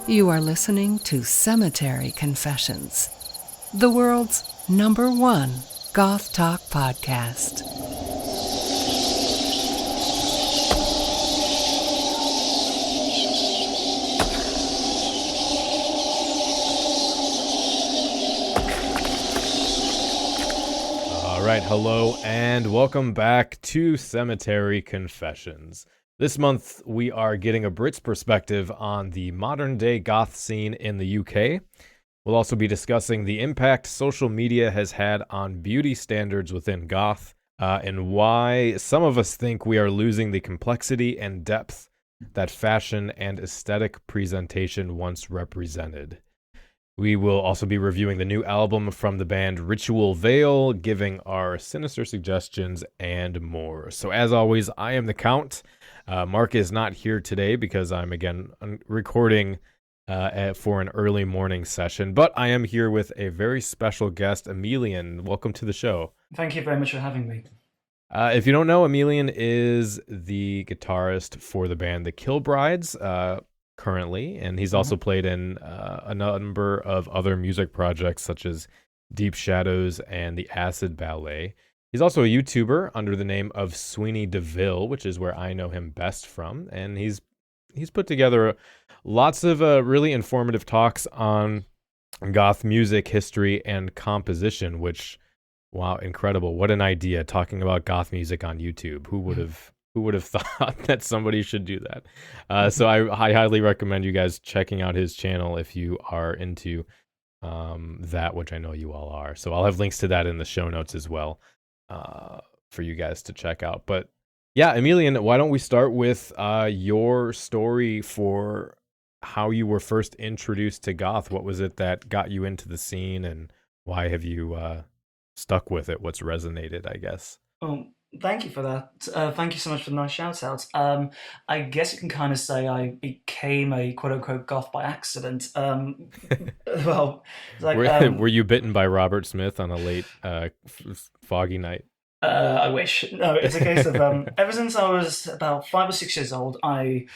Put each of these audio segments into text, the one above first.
You are listening to Cemetery Confessions, the world's #1 goth talk podcast. All right, hello and welcome back to Cemetery Confessions. This month, we are getting a Brit's perspective on the modern-day goth scene in the UK. We'll also be discussing the impact social media has had on beauty standards within goth, and why some of us think we are losing the complexity and depth that fashion and aesthetic presentation once represented. We will also be reviewing the new album from the band Ritual Veil, giving our Sinister Suggestions, and more. So as always, I am the Count. Mark is not here today because I'm again recording for an early morning session, but I am here with a very special guest, Emilijan. Welcome to the show. Thank you very much for having me. If you don't know, Emilijan is the guitarist for the band The Killbrides currently, and he's also played in a number of other music projects such as Deep Shadows and the Acid Ballet. He's also a YouTuber under the name of Sweeney DeVille, which is where I know him best from. And he's put together lots of really informative talks on goth music, history, and composition, which, wow, incredible. What an idea, talking about goth music on YouTube. Who would have thought that somebody should do that? So I highly recommend you guys checking out his channel if you are into that, which I know you all are. So I'll have links to that in the show notes as well. For you guys to check out. But yeah, Emilijan, why don't we start with your story for how you were first introduced to goth? What was it that got you into the scene, and why have you stuck with it? What's resonated, I guess? Thank you for that. Thank you so much for the nice shout outs. I guess you can kind of say I became a quote unquote goth by accident. Well, like, were you bitten by Robert Smith on a late foggy night? I wish. No, it's a case of ever since I was about 5 or 6 years old, I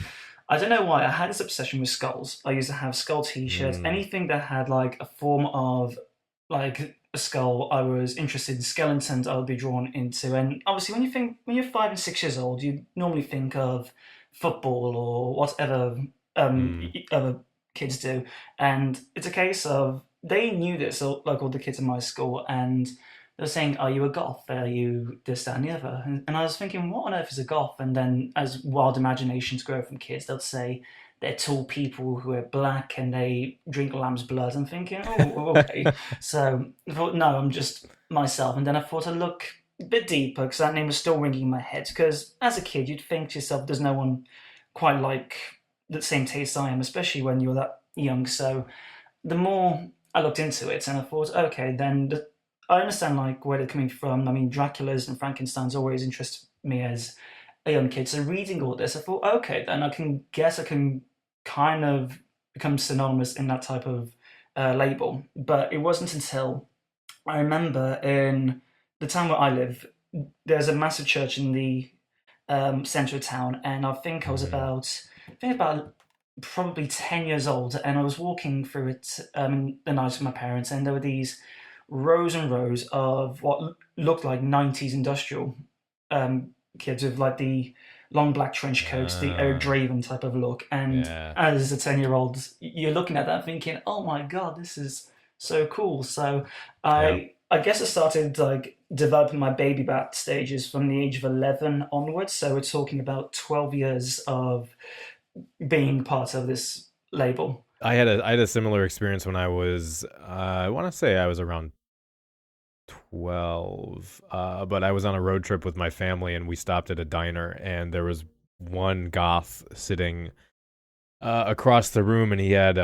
don't know why I had this obsession with skulls. I used to have skull t-shirts, anything that had like a form of like a skull. I was interested in skeletons. I would be drawn into, and obviously when you're 5 and 6 years old, you normally think of football or whatever other kids do, and it's a case of they knew this, like all the kids in my school, and they were saying, "Are you a goth? Are you this, that, and the other?" And I was thinking, what on earth is a goth? And then, as wild imaginations grow from kids, they'll say they're tall people who are black and they drink lamb's blood. I'm thinking, oh, okay. So I thought, no, I'm just myself. And then I thought I'd look a bit deeper because that name was still ringing in my head. Because as a kid, you'd think to yourself, there's no one quite like the same taste I am, especially when you're that young. So the more I looked into it, and I thought, okay, then I understand like where they're coming from. I mean, Dracula's and Frankenstein's always interested me as a young kid. So reading all this, I thought, okay, then I can kind of become synonymous in that type of label. But it wasn't until I remember in the town where I live, there's a massive church in the centre of town, and I think I was about probably 10 years old, and I was walking through it the night with my parents, and there were these rows and rows of what looked like 90s industrial kids with like the long black trench coats, the Eric Draven type of look. And as a 10-year-old, you're looking at that thinking, oh my God, this is so cool. So I guess I started like developing my baby bat stages from the age of 11 onwards. So we're talking about 12 years of being part of this label. I had a similar experience when I was, I want to say I was around 12, but I was on a road trip with my family, and we stopped at a diner, and there was one goth sitting across the room, and he had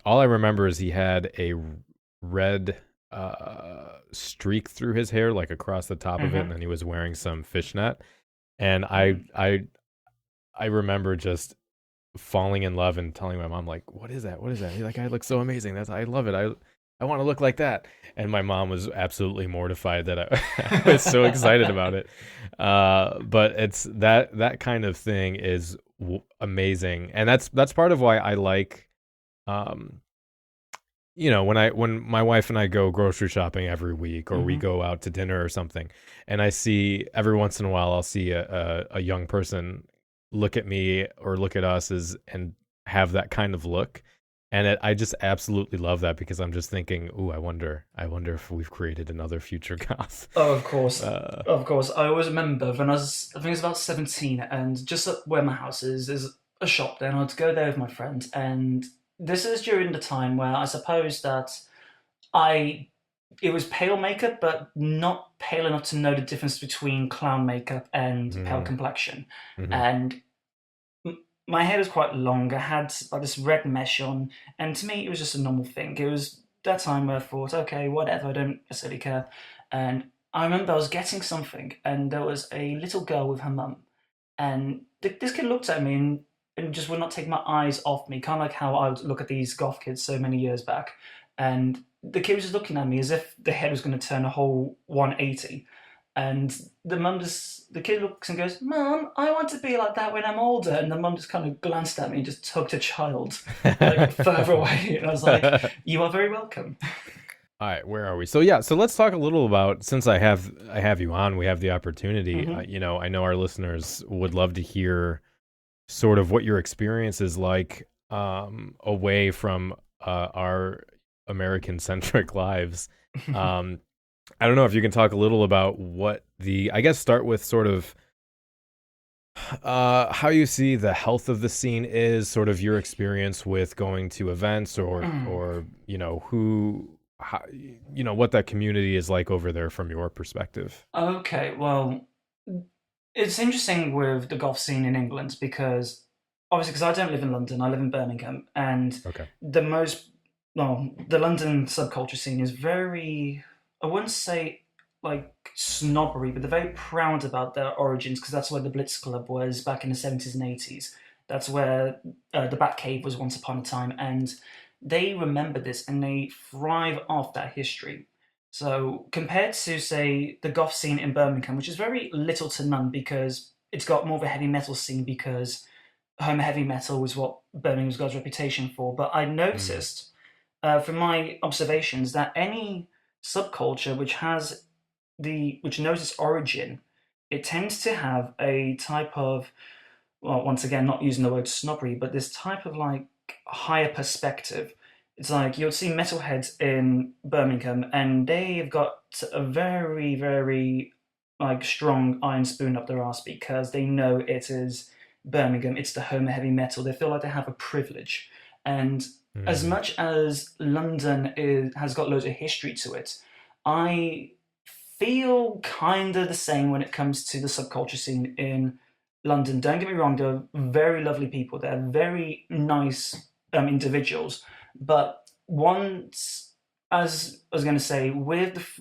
all I remember is he had a red streak through his hair, like across the top of it, and then he was wearing some fishnet, and I remember just falling in love and telling my mom, like, what is that? He's like, I look so amazing. I love it. I want to look like that. And my mom was absolutely mortified that I was so excited about it. But it's that kind of thing is amazing. And that's part of why I like um, when my wife and I go grocery shopping every week, or we go out to dinner or something, and I see every once in a while I'll see a young person look at me or look at us and have that kind of look, and I just absolutely love that, because I'm just thinking, ooh, I wonder if we've created another future goth. Oh, of course. Of course. I always remember when I think it was about 17, and just up where my house is, there's a shop there, and I'd go there with my friend. And this is during the time where I suppose that it was pale makeup, but not pale enough to know the difference between clown makeup and pale complexion. Mhm. And my hair was quite long. I had like this red mesh on, and to me, it was just a normal thing. It was that time where I thought, okay, whatever, I don't necessarily care. And I remember I was getting something, and there was a little girl with her mum, and this kid looked at me and just would not take my eyes off me, kind of like how I would look at these goth kids so many years back. And the kid was just looking at me as if the head was going to turn a whole 180. And the kid looks and goes, "Mum, I want to be like that when I'm older." And the mum just kind of glanced at me and just tugged a child like further away. And I was like, "You are very welcome." All right, where are we? So let's talk a little about, since I have you on, we have the opportunity. I know our listeners would love to hear sort of what your experience is like away from our American-centric lives. I don't know if you can talk a little about I guess start with sort of how you see the health of the scene is, sort of your experience with going to events, or what that community is like over there from your perspective. Okay, well, it's interesting with the goth scene in England because obviously, because I don't live in London, I live in Birmingham, and Okay. the London subculture scene is very, I wouldn't say like snobbery, but they're very proud about their origins, because that's where the Blitz Club was back in the 70s and 80s. That's where the Batcave was once upon a time, and they remember this and they thrive off that history. So compared to, say, the goth scene in Birmingham, which is very little to none because it's got more of a heavy metal scene, because home heavy metal was what Birmingham's got its reputation for. But I noticed from my observations that any subculture which knows its origin, it tends to have a type of, well, once again, not using the word snobbery, but this type of like higher perspective. It's like you'll see metalheads in Birmingham, and they've got a very, very like strong iron spoon up their arse because they know it is Birmingham. It's the home of heavy metal. They feel like they have a privilege, and as much as London has got loads of history to it, I feel kind of the same when it comes to the subculture scene in London. Don't get me wrong, they're very lovely people. They're very nice individuals. But once, as I was going to say, with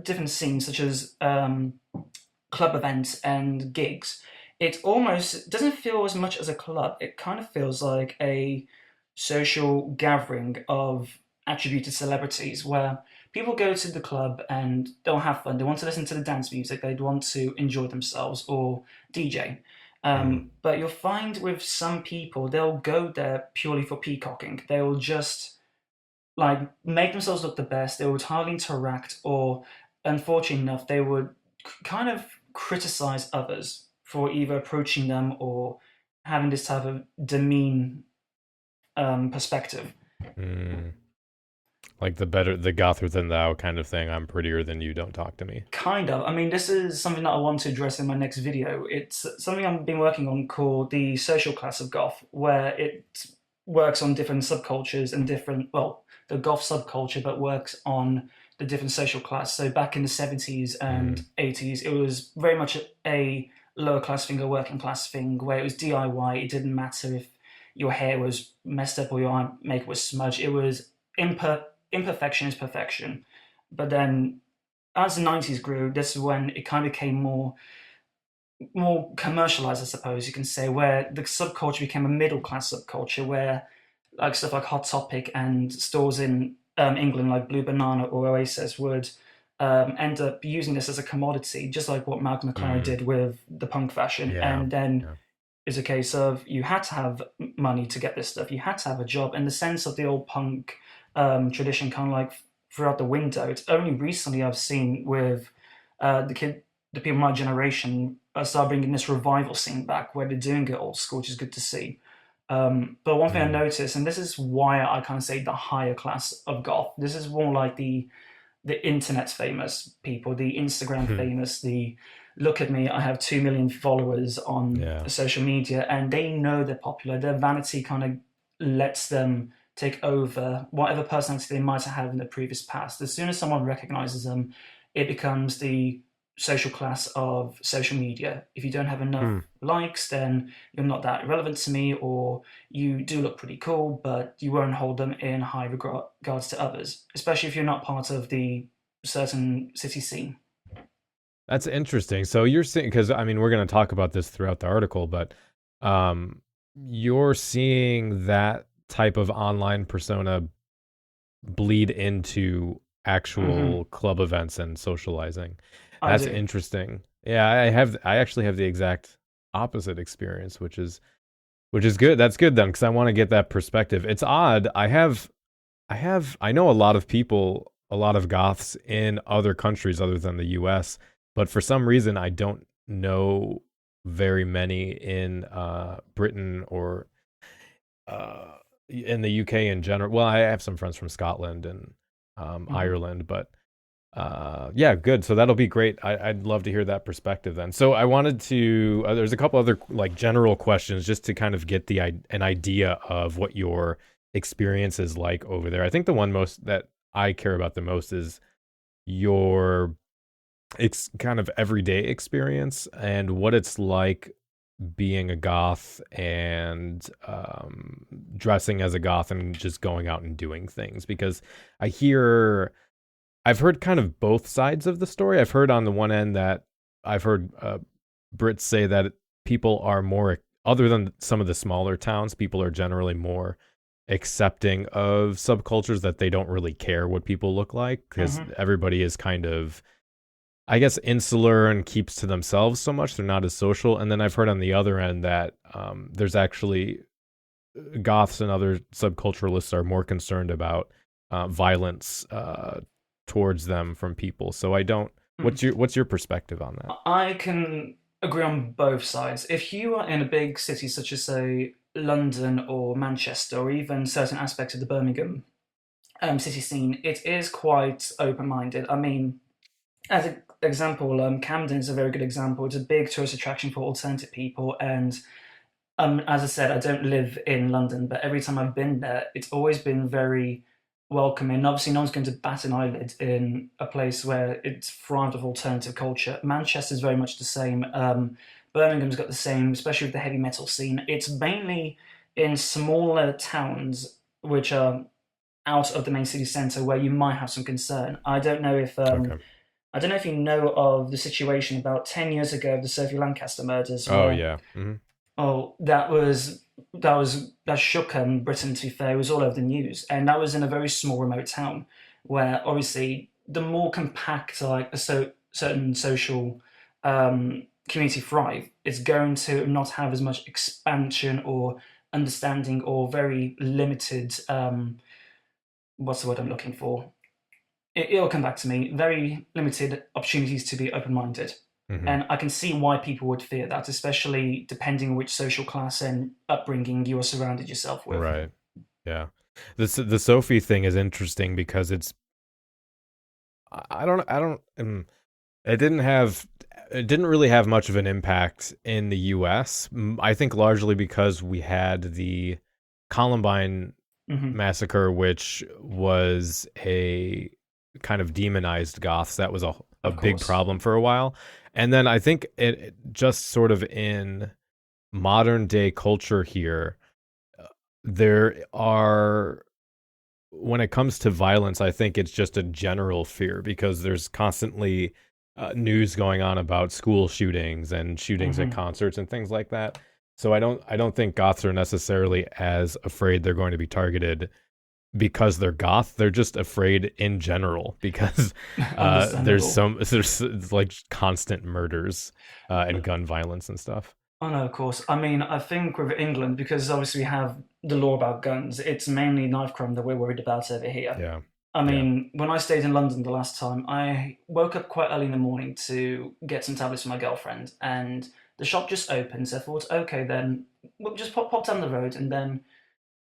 different scenes such as club events and gigs, it almost doesn't feel as much as a club. It kind of feels like a social gathering of attributed celebrities where people go to the club and they'll have fun. They want to listen to the dance music. They'd want to enjoy themselves or DJ. But you'll find with some people, they'll go there purely for peacocking. They will just like make themselves look the best. They would hardly interact, or unfortunately enough, they would kind of criticize others for either approaching them or having this type of demean perspective. Like the gother than thou kind of thing. I'm prettier than you, don't talk to me. Kind of. I mean, this is something that I want to address in my next video. It's something I've been working on called the social class of goth, where it works on different subcultures and the goth subculture, but works on the different social class. So back in the 70s and 80s, it was very much a lower class thing, a working class thing, where it was DIY. It didn't matter if your hair was messed up or your makeup was smudged. It was imperfection is perfection. But then as the 90s grew, this is when it kind of became more commercialized, I suppose you can say, where the subculture became a middle class subculture, where like stuff like Hot Topic and stores in England like Blue Banana or Oasis would end up using this as a commodity, just like what Malcolm McLaren did with the punk fashion. And then is a case of you had to have money to get this stuff. You had to have a job, and the sense of the old punk tradition kind of like throughout the window. It's only recently I've seen with the people my generation start bringing this revival scene back where they're doing it old school, which is good to see. But one thing I noticed, and this is why I kind of say the higher class of goth, this is more like the internet famous people, the Instagram famous, the look at me, I have 2 million followers on social media, and they know they're popular. Their vanity kind of lets them take over whatever personality they might have in the previous past. As soon as someone recognizes them, it becomes the social class of social media. If you don't have enough likes, then you're not that relevant to me, or you do look pretty cool, but you won't hold them in high regards to others, especially if you're not part of the certain city scene. That's interesting. So you're seeing, because I mean, we're going to talk about this throughout the article, but you're seeing that type of online persona bleed into actual club events and socializing. That's interesting. Yeah, I actually have the exact opposite experience, which is good. That's good then, because I want to get that perspective. It's odd. I know a lot of people, a lot of goths in other countries other than the US, but for some reason I don't know very many in Britain or in the UK in general. Well, I have some friends from Scotland and Ireland, but yeah, good. So that'll be great. I'd love to hear that perspective then. So I wanted to, there's a couple other like general questions just to kind of get an idea of what your experience is like over there. I think the one most that I care about the most is your kind of everyday experience and what it's like being a goth and dressing as a goth and just going out and doing things, because I've heard kind of both sides of the story. I've heard on the one end that I've heard Brits say that people are more, other than some of the smaller towns, people are generally more accepting of subcultures, that they don't really care what people look like because everybody is kind of, I guess, insular and keeps to themselves so much. They're not as social. And then I've heard on the other end that there's actually goths and other subculturalists are more concerned about violence towards them from people. So I don't. What's your perspective on that? I can agree on both sides. If you are in a big city such as, say, London or Manchester, or even certain aspects of the Birmingham city scene, it is quite open-minded. I mean, as an example, Camden is a very good example. It's a big tourist attraction for alternative people, and as I said, I don't live in London, but every time I've been there, it's always been very welcoming. Obviously, no one's going to bat an eyelid in a place where it's thrived of alternative culture. Manchester's very much the same. Birmingham's got the same, especially with the heavy metal scene. It's mainly in smaller towns which are out of the main city centre where you might have some concern. I don't know if I don't know if you know of the situation about 10 years ago of the Sophie Lancaster murders. Oh yeah. Oh, that shook Britain. To be fair, it was all over the news, and that was in a very small, remote town where obviously the more compact, like a certain social community thrive, it's going to not have as much expansion or understanding, or very limited. What's the word I'm looking for? It'll come back to me. Very limited opportunities to be open-minded. And I can see why people would fear that, especially depending on which social class and upbringing you are surrounded yourself with. Right. Yeah. The Sophie thing is interesting because it's, it didn't really have much of an impact in the US. I think largely because we had the Columbine massacre, which was a kind of demonized goths. That was a big problem for a while. And then I think it just sort of in modern day culture here, there are, when it comes to violence, I think it's just a general fear because there's constantly news going on about school shootings and shootings at concerts and things like that. So I don't think goths are necessarily as afraid they're going to be targeted because they're goth. They're just afraid in general because there's like constant murders and gun violence and stuff. Oh no, of course. I mean, I think with England, because obviously we have the law about guns, it's mainly knife crime that we're worried about over here. Yeah. I Yeah. mean, when I stayed in London the last time, I woke up quite early in the morning to get some tablets for my girlfriend, and the shop just opened. So I thought, okay, then we'll just pop down the road, and then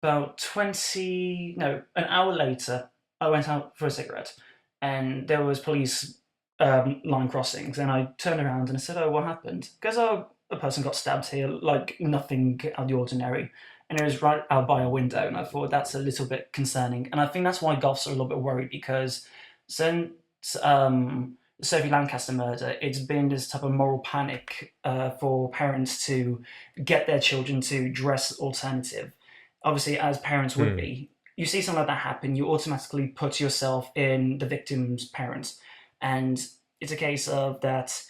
about 20, no, an hour later, I went out for a cigarette, and there was police line crossings, and I turned around and I said, "Oh, what happened?" Because a person got stabbed here, like nothing out of the ordinary, and it was right out by a window, and I thought that's a little bit concerning, and I think that's why Goths are a little bit worried because since the Sophie Lancaster murder, it's been this type of moral panic for parents to get their children to dress alternative, obviously as parents would Hmm. be. You see something like that happen, you automatically put yourself in the victim's parents, and it's a case of that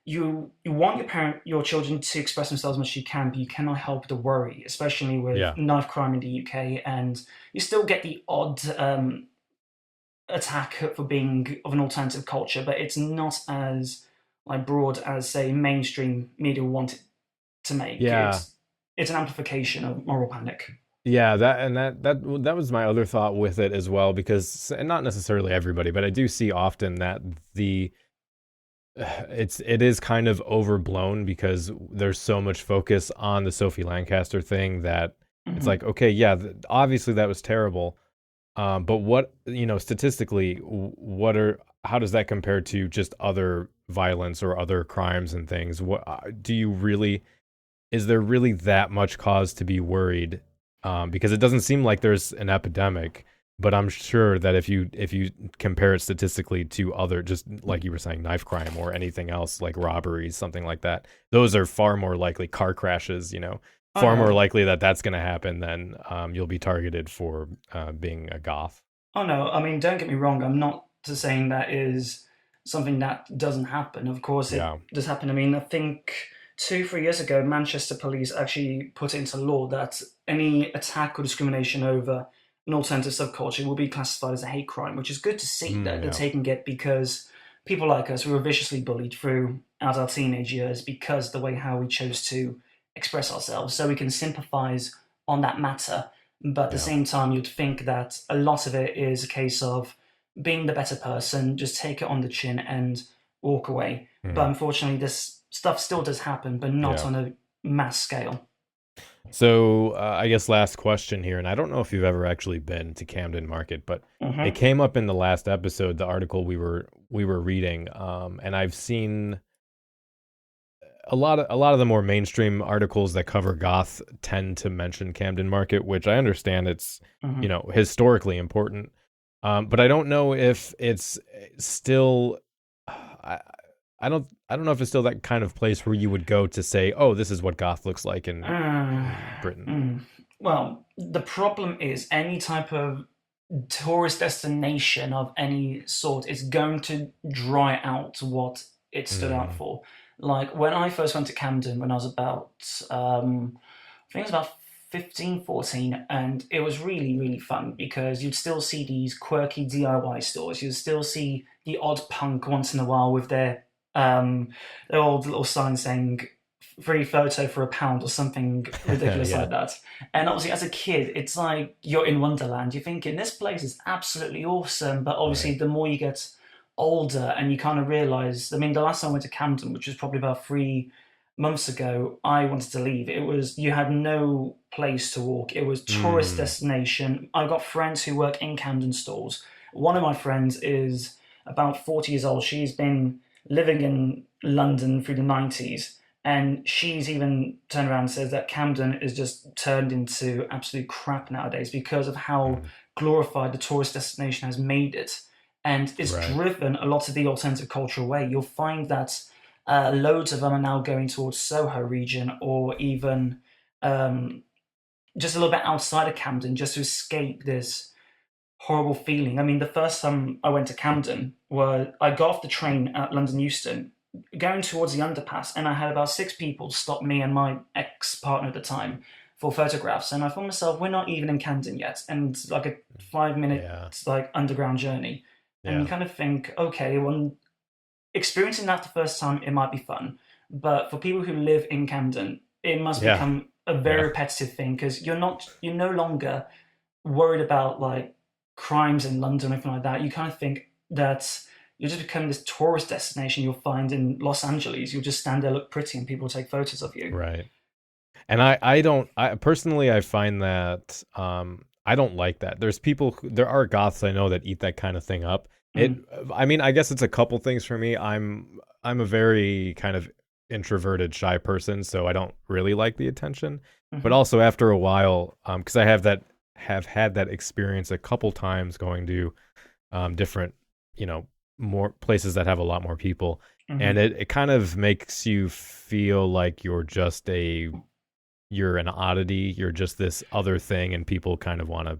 you want your children to express themselves as much as you can, but you cannot help the worry, especially with Yeah. knife crime in the UK, and you still get the odd attack for being of an alternative culture, but it's not as like broad as say mainstream media want it to make. Yeah. It's an amplification of moral panic. Yeah, that was my other thought with it as well, because and not necessarily everybody, but I do see often that the it is kind of overblown because there's so much focus on the Sophie Lancaster thing that it's Mhm. like, okay, yeah, obviously that was terrible. But what, statistically, how does that compare to just other violence or other crimes and things? What do you really, is there really that much cause to be worried? Because it doesn't seem like there's an epidemic, but I'm sure that if you compare it statistically to other, just like you were saying, knife crime or anything else like robberies, something like that, those are far more likely. Car crashes, Oh far more no. likely that that's going to happen than you'll be targeted for being a goth. Oh no. I mean, don't get me wrong. I'm not saying that is something that doesn't happen. Of course, it Yeah. does happen. I mean, I think 2, 3 years ago, Manchester police actually put it into law that any attack or discrimination over an alternative subculture will be classified as a hate crime, which is good to see that they're Yeah. taking it because people like us we were viciously bullied throughout our teenage years because the way how we chose to express ourselves. So we can sympathise on that matter. But at the Yeah. same time, you'd think that a lot of it is a case of being the better person, just take it on the chin and walk away. But Mhm. unfortunately, this stuff still does happen, but not Yeah. on a mass scale. So I guess last question here, and I don't know if you've ever actually been to Camden Market, but it Hmm. came up in the last episode, the article we were reading, and I've seen a lot of the more mainstream articles that cover goth tend to mention Camden Market, which I understand it's Hmm. historically important, but I don't know if it's still. I, I don't know if it's still that kind of place where you would go to say, oh, this is what goth looks like Uh, in Britain. mm. Well, the problem is any type of tourist destination of any sort is going to dry out what it stood out Mm, for. Like when I first went to Camden when I was about, I think it was about 15, 14, and it was really, really fun because you'd still see these quirky DIY stores. You'd still see the odd punk once in a while with their old little sign saying free photo for £1 or something ridiculous yeah. like that. And obviously, as a kid, it's like you're in Wonderland. You're thinking this place is absolutely awesome, but obviously, Right. the more you get older and you kind of realize. I mean, the last time I went to Camden, which was probably about 3 months ago, I wanted to leave. It was you had no place to walk. It was tourist Mm, destination. I've got friends who work in Camden stores. One of my friends is about 40 years old. She's been living in London through the 90s. And she's even turned around and says that Camden is just turned into absolute crap nowadays because of how mm, glorified the tourist destination has made it. And it's right. driven a lot of the alternative culture away. You'll find that loads of them are now going towards Soho region or even um, just a little bit outside of Camden just to escape this horrible feeling. I mean, the first time I went to Camden was I got off the train at London Euston, going towards the underpass, and I had about 6 people stop me and my ex-partner at the time for photographs. And I thought myself, we're not even in Camden yet, and it's like a 5 minute Yeah. like underground journey. And you Yeah. kind of think, okay, experiencing that the first time, it might be fun. But for people who live in Camden, it must Yeah. become a very Yeah. repetitive thing because you're no longer worried about like crimes in London or anything like that. You kind of think that you're just becoming this tourist destination you'll find in Los Angeles. You'll just stand there, look pretty, and people will take photos of you. Right. And I don't, I personally, I find that I don't like that. There are goths I know that eat that kind of thing up. Mm. I mean, I guess it's a couple things for me. I'm a very kind of introverted, shy person, so I don't really like the attention. But Mhm. also after a while, because I have had that experience a couple times going to different, more places that have a lot more people, and Mhm. it kind of makes you feel like you're an oddity, you're just this other thing, and people kind of want to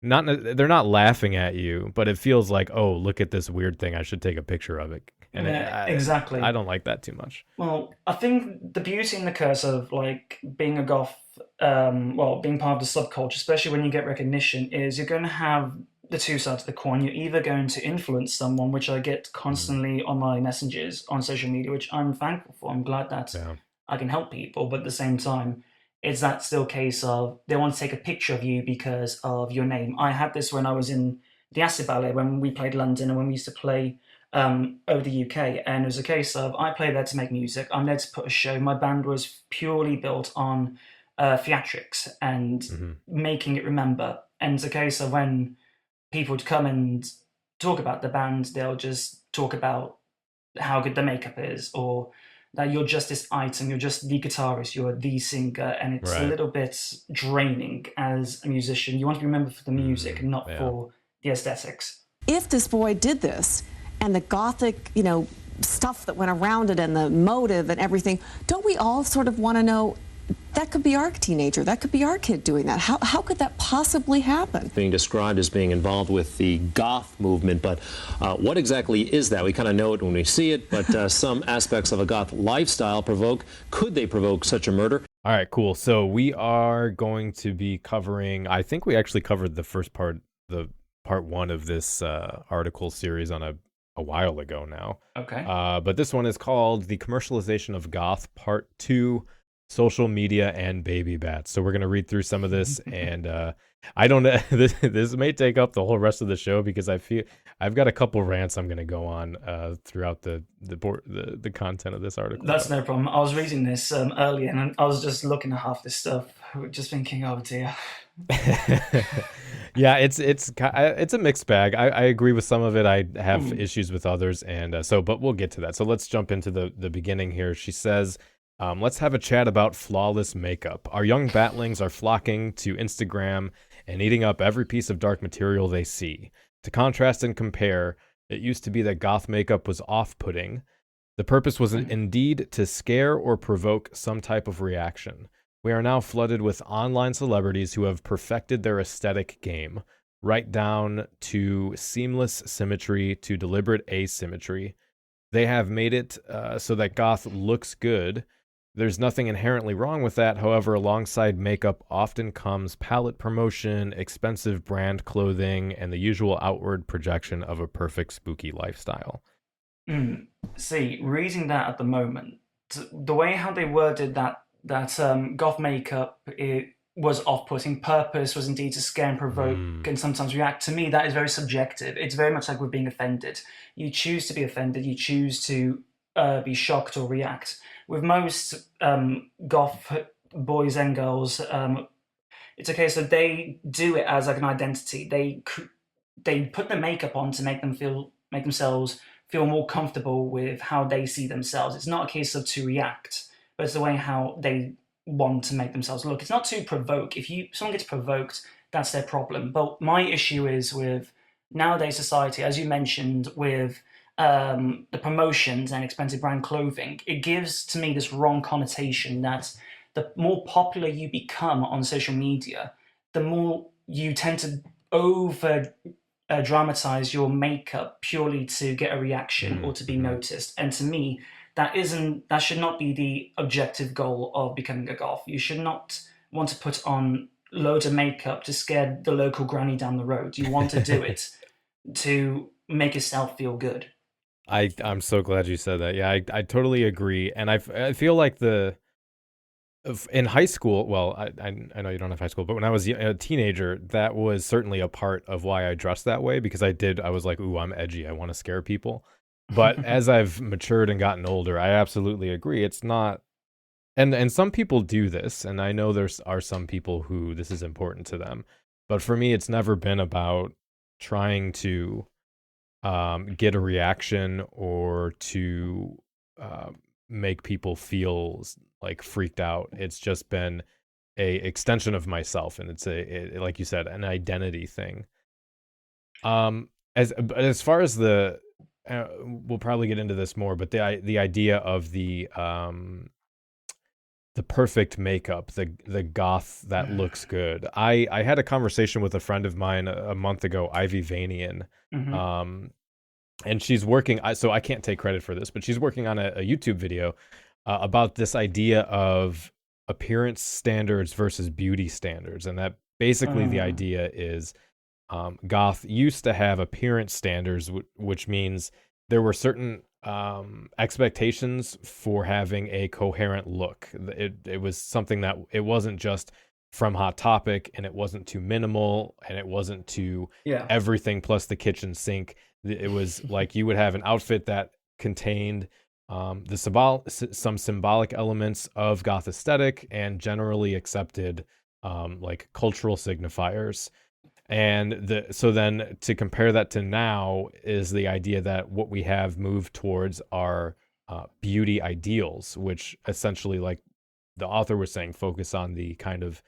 not they're not laughing at you, but it feels like, oh, look at this weird thing, I should take a picture of it. And Yeah, I exactly. don't like that too much. Well, I think the beauty and the curse of like being a goth, being part of the subculture, especially when you get recognition, is you're going to have the two sides of the coin. You're either going to influence someone, which I get Mm, constantly on my messages on social media, which I'm thankful for. I'm glad that yeah. I can help people, but at the same time, it's that still case of they want to take a picture of you because of your name. I had this when I was in the Acid Ballet when we played London and when we used to play over the UK, and it was a case of I play there to make music. I'm there to put a show. My band was purely built on theatrics and Hmm. making it remember. And it's a case of when people would come and talk about the band, they'll just talk about how good the makeup is, or that you're just this item, you're just the guitarist, you're the singer, and it's a Right. little bit draining as a musician. You want to be remembered for the music, not Yeah. for the aesthetics. If this boy did this and the Gothic, stuff that went around it and the motive and everything, don't we all sort of want to know that could be our teenager, that could be our kid doing that? How could that possibly happen? Being described as being involved with the goth movement, but what exactly is that? We kind of know it when we see it, but some aspects of a goth lifestyle could they provoke such a murder? All right, cool. So we are going to be covering, I think we actually covered the first part, the part one of this article series on a while ago now. Okay. But this one is called The Commercialization of Goth, Part 2, Social Media and Baby Bats. So we're going to read through some of this, and I don't know, this may take up the whole rest of the show because I feel I've got a couple rants I'm going to go on throughout the content of this article. That's no problem. I was reading this earlier and I was just looking at half this stuff, just thinking, oh dear. Yeah, it's a mixed bag. I agree with some of it. I have issues with others, and but we'll get to that. So let's jump into the beginning here. She says, let's have a chat about flawless makeup. Our young batlings are flocking to Instagram and eating up every piece of dark material they see. To contrast and compare, it used to be that goth makeup was off-putting. The purpose was indeed to scare or provoke some type of reaction. We are now flooded with online celebrities who have perfected their aesthetic game, right down to seamless symmetry to deliberate asymmetry. They have made it so that goth looks good. There's nothing inherently wrong with that. However, alongside makeup often comes palette promotion, expensive brand clothing, and the usual outward projection of a perfect spooky lifestyle. See, reading that at the moment, the way how they worded that goth makeup, it was off-putting. Purpose was indeed to scare and provoke and sometimes react. To me, that is very subjective. It's very much like we're being offended. You choose to be offended. You choose to be shocked or react. With most goth boys and girls, it's a case of they do it as like an identity. They put the makeup on to make themselves feel more comfortable with how they see themselves. It's not a case of to react, but it's the way how they want to make themselves look. It's not to provoke. If someone gets provoked, that's their problem. But my issue is with nowadays society, as you mentioned, with the promotions and expensive brand clothing. It gives to me this wrong connotation that the more popular you become on social media, the more you tend to over dramatize your makeup purely to get a reaction or to be noticed. And to me, that should not be the objective goal of becoming a goth. You should not want to put on loads of makeup to scare the local granny down the road. You want to do it to make yourself feel good. I'm so glad you said that. Yeah, I totally agree, and I feel like in high school, well, I know you don't have high school, but when I was a teenager, that was certainly a part of why I dressed that way, because I was like, ooh, I'm edgy. I want to scare people. But as I've matured and gotten older, I absolutely agree. It's not, and some people do this, and I know are some people who this is important to them. But for me, it's never been about trying to get a reaction or to make people feel like freaked out. It's just been a extension of myself, and it's like you said, an identity thing. As far as we'll probably get into this more, but the idea of the perfect makeup, the goth that looks good. I had a conversation with a friend of mine a month ago, Ivy Vanian, and she's working. So I can't take credit for this, but she's working on a YouTube video about this idea of appearance standards versus beauty standards, and that basically the idea is goth used to have appearance standards, which means there were certain expectations for having a coherent look. It was something that it wasn't just from Hot Topic, and it wasn't too minimal, and it wasn't too everything plus the kitchen sink. It was like you would have an outfit that contained some symbolic elements of goth aesthetic and generally accepted like cultural signifiers. And so then to compare that to now is the idea that what we have moved towards are beauty ideals, which essentially, like the author was saying, focus on the kind of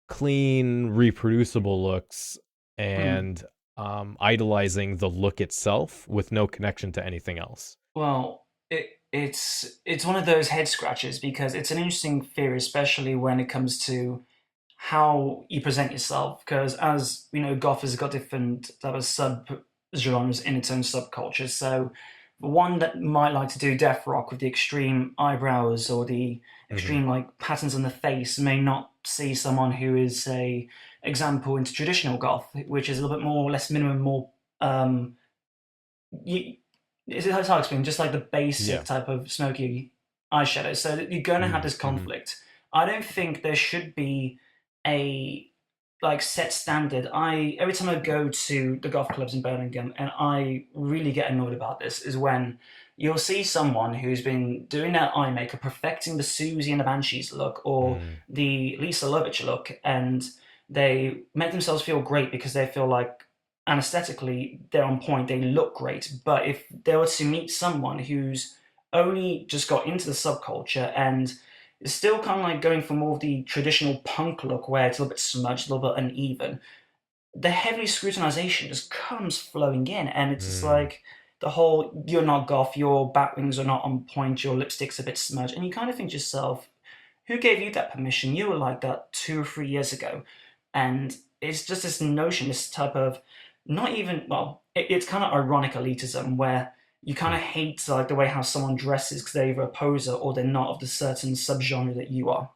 clean, reproducible looks and idolizing the look itself with no connection to anything else. Well, it's one of those head scratches, because it's an interesting theory, especially when it comes to how you present yourself. Because, as we know, goth has got different type of sub-genres in its own subculture. So one that might like to do death rock with the extreme eyebrows or the extreme like patterns on the face may not see someone who is, say, example into traditional goth, which is a little bit more, less minimum, more it's hard to explain, just like the basic type of smoky eyeshadow. So that you're going to have this conflict. I don't think there should be a like set standard. Every time I go to the goth clubs in Birmingham, and I really get annoyed about this, is when you'll see someone who's been doing their eye makeup, perfecting the Susie and the Banshees look, or the Lisa Lovitch look, and they make themselves feel great because they feel like anesthetically they're on point, they look great. But if they were to meet someone who's only just got into the subculture and is still kind of like going for more of the traditional punk look where it's a little bit smudged, a little bit uneven, the heavy scrutinization just comes flowing in, and it's just like the whole, you're not goth, your bat wings are not on point, your lipstick's a bit smudged, and you kind of think to yourself, who gave you that permission? You were like that 2 or 3 years ago. And it's just this notion, this type of, not even, well, it's kind of ironic elitism where you kind of hate like the way how someone dresses because they're either a poser or they're not of the certain subgenre that you are.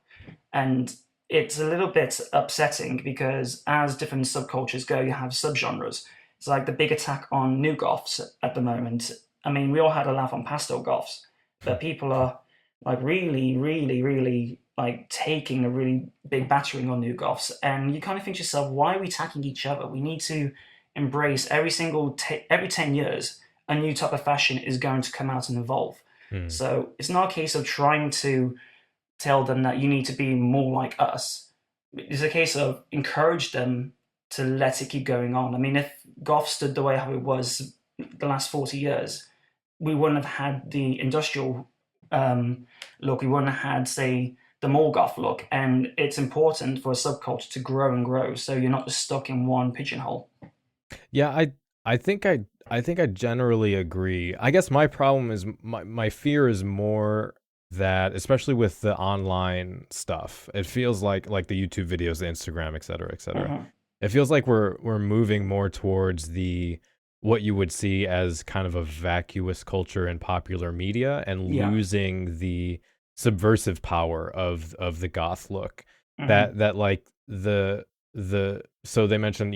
And it's a little bit upsetting because as different subcultures go, you have subgenres. It's like the big attack on new goths at the moment. I mean, we all had a laugh on pastel goths, but people are like really, really, really like taking a really big battering on new goths. And you kind of think to yourself, why are we attacking each other? We need to embrace every 10 years, a new type of fashion is going to come out and evolve. So it's not a case of trying to tell them that you need to be more like us. It's a case of encourage them to let it keep going on. I mean, if goth stood the way how it was the last 40 years, we wouldn't have had the industrial look. We wouldn't have had, say, the more goth look. And it's important for a subculture to grow and grow, so you're not just stuck in one pigeonhole. Yeah, I think I generally agree. I guess my problem is my fear is more that, especially with the online stuff, it feels like the YouTube videos, the Instagram, et cetera, et cetera. It feels like we're moving more towards what you would see as kind of a vacuous culture in popular media, and losing the subversive power of the goth look. That like so they mentioned,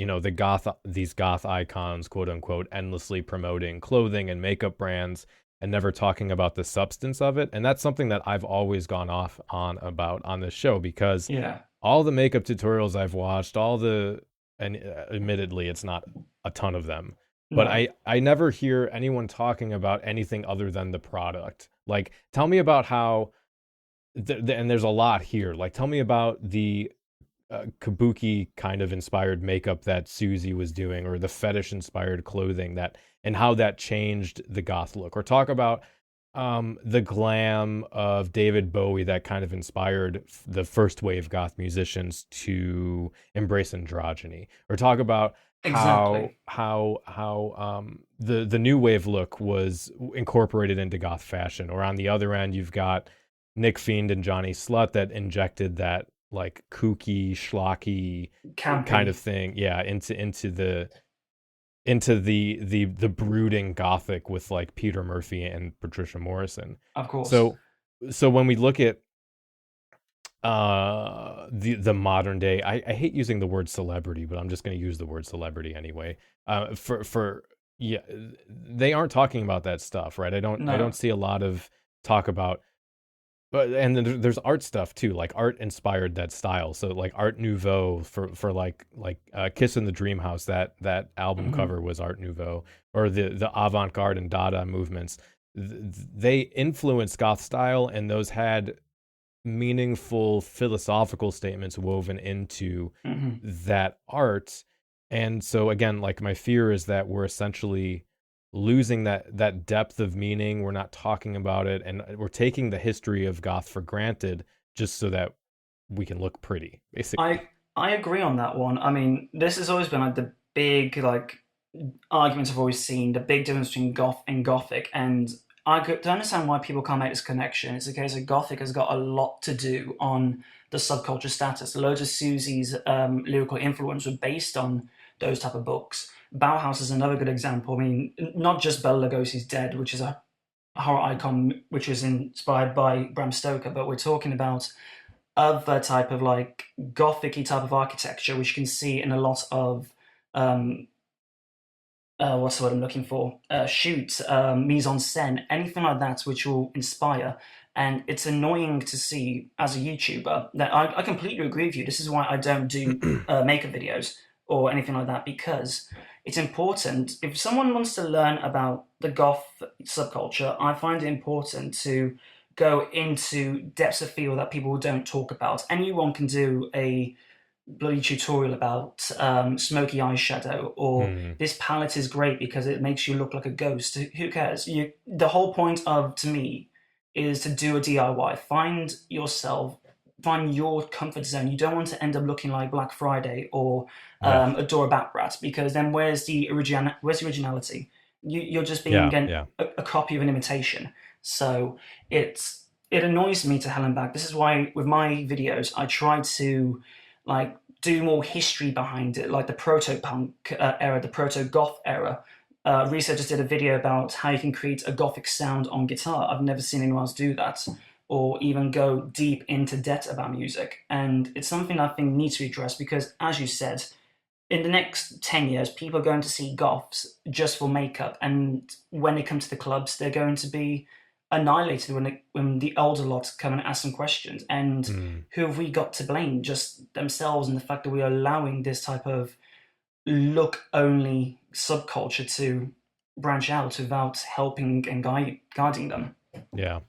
these goth icons, quote unquote, endlessly promoting clothing and makeup brands, and never talking about the substance of it. And that's something that I've always gone off on about on this show, because Yeah. all the makeup tutorials I've watched, and admittedly, it's not a ton of them, but No. I never hear anyone talking about anything other than the product. Like, tell me about how, and there's a lot here. Like, tell me about the kabuki kind of inspired makeup that Susie was doing, or the fetish inspired clothing and how that changed the goth look. Or talk about the glam of David Bowie that kind of inspired the first wave goth musicians to embrace androgyny. Or talk about Exactly. how the new wave look was incorporated into goth fashion. Or on the other end, you've got Nick Fiend and Johnny Slut that injected that like kooky, schlocky Campy. kind of thing, yeah, into the brooding gothic with like Peter Murphy and Patricia Morrison. Of course. So when we look at the modern day, I hate using the word celebrity, but I'm just going to use the word celebrity anyway. Yeah, they aren't talking about that stuff, right? I don't see a lot of talk about. But and then there's art stuff too, like art inspired that style. So like Art Nouveau for like Kiss in the Dream House, that album cover was Art Nouveau, or the avant-garde and Dada movements. They influenced goth style, and those had meaningful philosophical statements woven into that art. And so again, like, my fear is that we're essentially losing that depth of meaning. We're not talking about it, and we're taking the history of goth for granted just so that we can look pretty, basically. I agree on that one. I mean, this has always been like the big like arguments I've always seen, the big difference between goth and gothic, and I could understand why people can't make this connection. It's a case of gothic has got a lot to do on the subculture status. Loads of Susie's lyrical influence were based on those type of books. Bauhaus is another good example. I mean, not just Bela Lugosi's Dead, which is a horror icon which was inspired by Bram Stoker, but we're talking about other type of like gothic-y type of architecture, which you can see in a lot of what's the word I'm looking for? Shoots, mise en scène, anything like that, which will inspire. And it's annoying to see as a YouTuber that I completely agree with you. This is why I don't do makeup videos or anything like that, because it's important. If someone wants to learn about the goth subculture, I find it important to go into depths of field that people don't talk about. Anyone can do a bloody tutorial about smoky eyeshadow, or this palette is great because it makes you look like a ghost. Who cares? The whole point of, to me, is to do a DIY. Find yourself, find your comfort zone. You don't want to end up looking like Black Friday or Adora Batbrat, because then where's the originality? You're just being a copy of an imitation. So it annoys me to hell and back. This is why with my videos I try to like do more history behind it, like the proto-punk era, the proto-goth era. Risa just did a video about how you can create a gothic sound on guitar. I've never seen anyone else do that, or even go deep into depth about music. And it's something I think needs to be addressed, because, as you said, in the next 10 years, people are going to see goths just for makeup. And when they come to the clubs, they're going to be annihilated when the older lot come and ask some questions. And who have we got to blame? Just themselves, and the fact that we are allowing this type of look-only subculture to branch out without helping and guiding them. Yeah.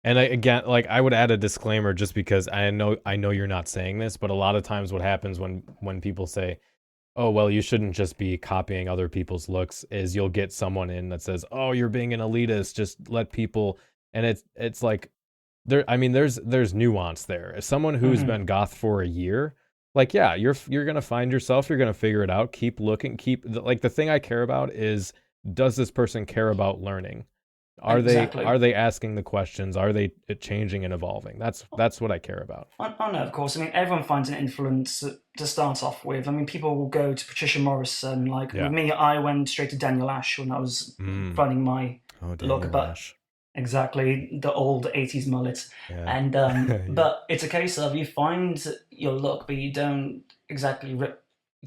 And again, like, I would add a disclaimer, just because I know you're not saying this, but a lot of times what happens when people say, oh, well, you shouldn't just be copying other people's looks, is you'll get someone in that says, oh, you're being an elitist, just let people. And it's like, there's nuance there. As someone who's been goth for a year, like, yeah, you're going to find yourself, you're going to figure it out, keep looking, the thing I care about is, does this person care about learning? Are they asking the questions? Are they changing and evolving? That's what I care about. Oh no, of course. I mean, everyone finds an influence to start off with. I mean, people will go to Patricia Morrison. Like with me, I went straight to Daniel Ash when I was finding my look. But exactly, the old 80s mullet. Yeah. And but it's a case of, you find your look, but you don't exactly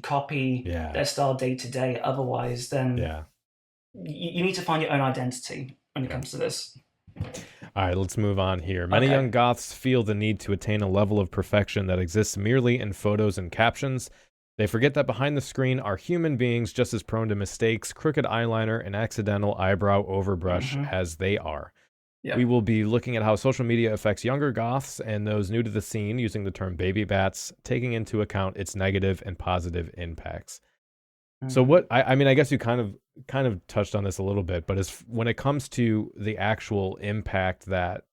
copy their style day to day. Otherwise, then you need to find your own identity. when it comes to this. All right, let's move on here. Many young goths feel the need to attain a level of perfection that exists merely in photos and captions. They forget that behind the screen are human beings just as prone to mistakes, crooked eyeliner, and accidental eyebrow overbrush as they are. Yeah. We will be looking at how social media affects younger goths and those new to the scene using the term baby bats, taking into account its negative and positive impacts. So what I mean, I guess you kind of touched on this a little bit, but when it comes to the actual impact that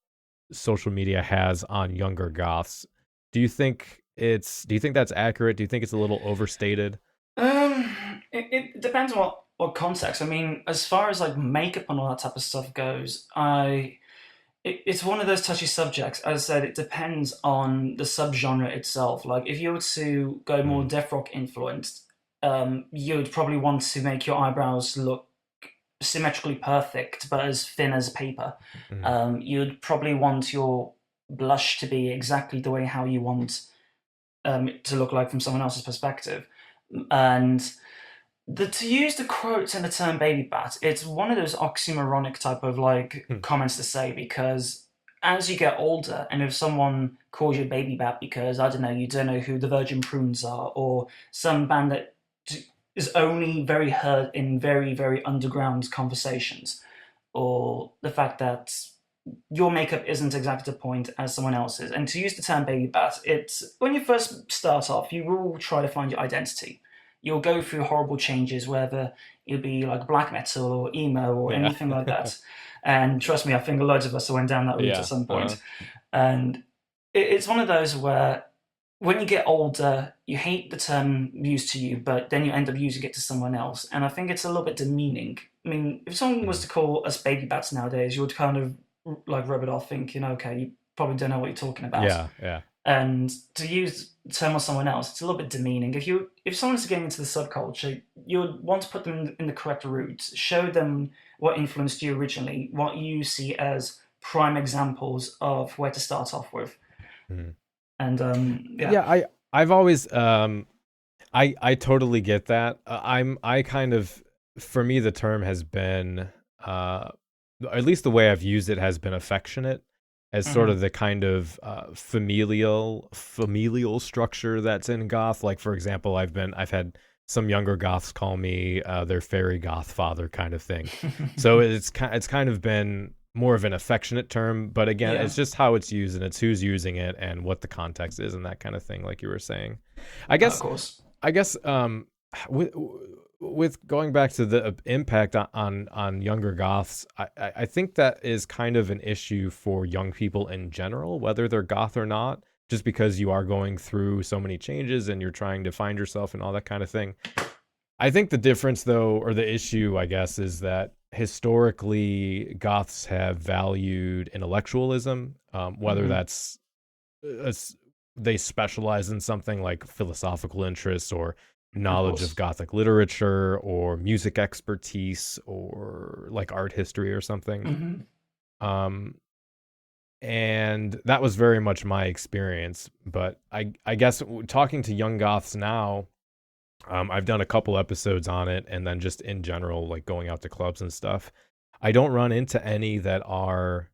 social media has on younger goths, do you think that's accurate? Do you think it's a little overstated? It depends on what context. I mean, as far as like makeup and all that type of stuff goes, it's one of those touchy subjects. As I said, it depends on the subgenre itself. Like if you were to go more death rock influenced, you'd probably want to make your eyebrows look symmetrically perfect, but as thin as paper. You'd probably want your blush to be exactly the way how you want it to look like from someone else's perspective. And to use the quotes and the term baby bat, it's one of those oxymoronic type of like comments to say, because as you get older, and if someone calls you a baby bat because, I don't know, you don't know who the Virgin Prunes are, or some band that is only very heard in very, very underground conversations, or the fact that your makeup isn't exactly the point as someone else's. And to use the term baby bat, it's when you first start off, you will try to find your identity. You'll go through horrible changes, whether it'll be like black metal or emo or anything like that. And trust me, I think loads of us went down that route at some point. And it's one of those where when you get older, you hate the term used to you, but then you end up using it to someone else. And I think it's a little bit demeaning. I mean, if someone was to call us baby bats nowadays, you would kind of like rub it off thinking, okay, you probably don't know what you're talking about. Yeah. And to use the term on someone else, it's a little bit demeaning. If someone's getting into the subculture, you would want to put them in the correct route, show them what influenced you originally, what you see as prime examples of where to start off with. And I've always I totally get that. I kind of, for me, the term has been at least the way I've used it has been affectionate, as sort of the kind of familial structure that's in goth. Like, for example, I've had some younger goths call me their fairy goth father kind of thing. So it's kind of been more of an affectionate term, but again, it's just how it's used, and it's who's using it and what the context is and that kind of thing, like you were saying. I guess with going back to the impact on younger goths, I think that is kind of an issue for young people in general, whether they're goth or not, just because you are going through so many changes and you're trying to find yourself and all that kind of thing. I think the difference, though, or the issue, I guess, is that historically goths have valued intellectualism, whether that's they specialize in something like philosophical interests or knowledge of Gothic literature or music expertise or like art history or something. And that was very much my experience. But I guess talking to young goths now, I've done a couple episodes on it, and then just in general, like going out to clubs and stuff, I don't run into any that are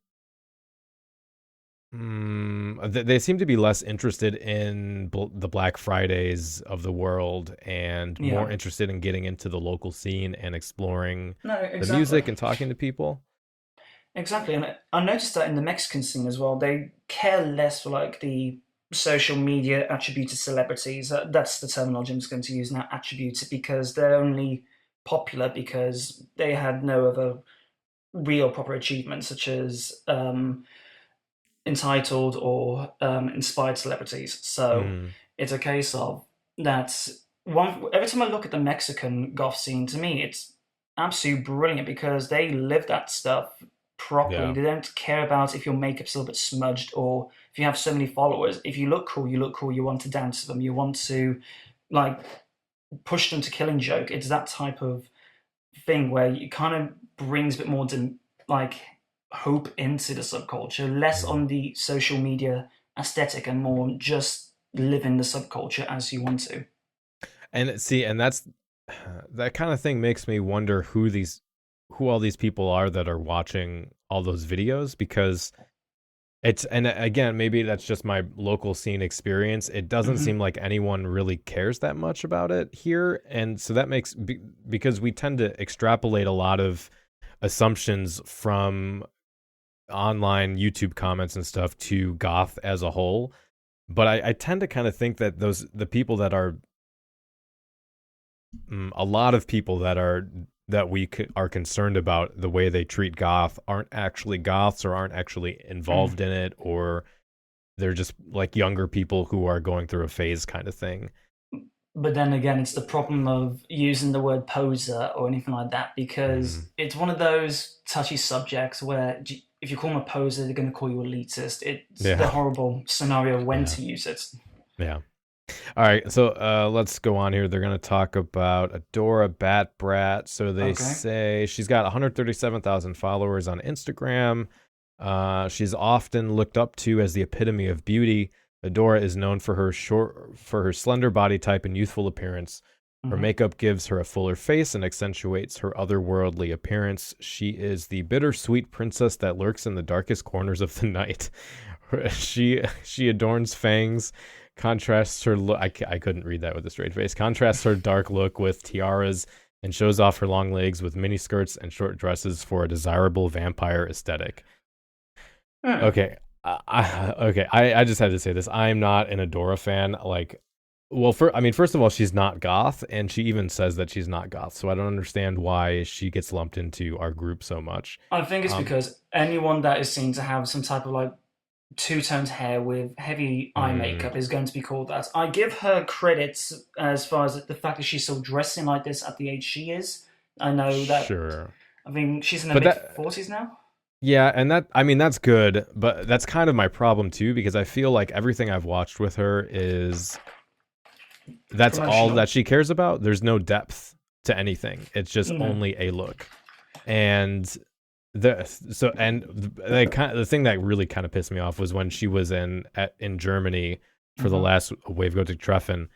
they seem to be less interested in the Black Fridays of the world and more interested in getting into the local scene and exploring the music and talking to people. Exactly. And I noticed that in the Mexican scene as well, they care less for like the social media attributed celebrities. That's the terminology I'm just going to use now, attributed, because they're only popular because they had no other real proper achievements, such as entitled or inspired celebrities. So it's a case of that. Every time I look at the Mexican goth scene, to me, it's absolutely brilliant because they live that stuff properly. They don't care about if your makeup's a little bit smudged or if you have so many followers. If you look cool, you look cool. You want to dance to them. You want to like push them to Killing Joke. It's that type of thing where it kind of brings a bit more like hope into the subculture, less on the social media aesthetic and more just live in the subculture as you want to. And see, and that kind of thing makes me wonder who these who all these people are that are watching all those videos, because and again, maybe that's just my local scene experience. It doesn't seem like anyone really cares that much about it here. And so that makes, because we tend to extrapolate a lot of assumptions from online YouTube comments and stuff to goth as a whole. But I tend to kind of think that the people that are, a lot of people that are concerned about the way they treat goth aren't actually goths, or aren't actually involved in it, or they're just like younger people who are going through a phase kind of thing. But then again, it's the problem of using the word poser or anything like that, because it's one of those touchy subjects where if you call them a poser, they're going to call you elitist. It's the horrible scenario when to use it. Yeah. All right, so let's go on here. They're going to talk about Adora Bat Brat. So they say she's got 137,000 followers on Instagram. She's often looked up to as the epitome of beauty. Adora is known for her slender body type and youthful appearance. Her makeup gives her a fuller face and accentuates her otherworldly appearance. She is the bittersweet princess that lurks in the darkest corners of the night. She adorns fangs. Contrasts her look. I couldn't read that with a straight face. Contrasts her dark look with tiaras and shows off her long legs with mini skirts and short dresses for a desirable vampire aesthetic. Okay. I just had to say this. I'm not an Adora fan. Like, well, first of all, she's not goth, and she even says that she's not goth. So I don't understand why she gets lumped into our group so much. I think it's because anyone that is seen to have some type of like two-toned hair with heavy eye makeup is going to be called that. I give her credits as far as the fact that she's still dressing like this at the age she is. I know that. Sure. I mean, she's in her mid-40s now. Yeah, and that's good, but that's kind of my problem too, because I feel like everything I've watched with her that's all that she cares about. There's no depth to anything. It's just only a look. And the thing that really kind of pissed me off was when she was in Germany for the last Wave Gothic Treffen.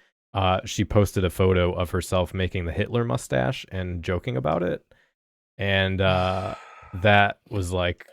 She posted a photo of herself making the Hitler mustache and joking about it, and that was like,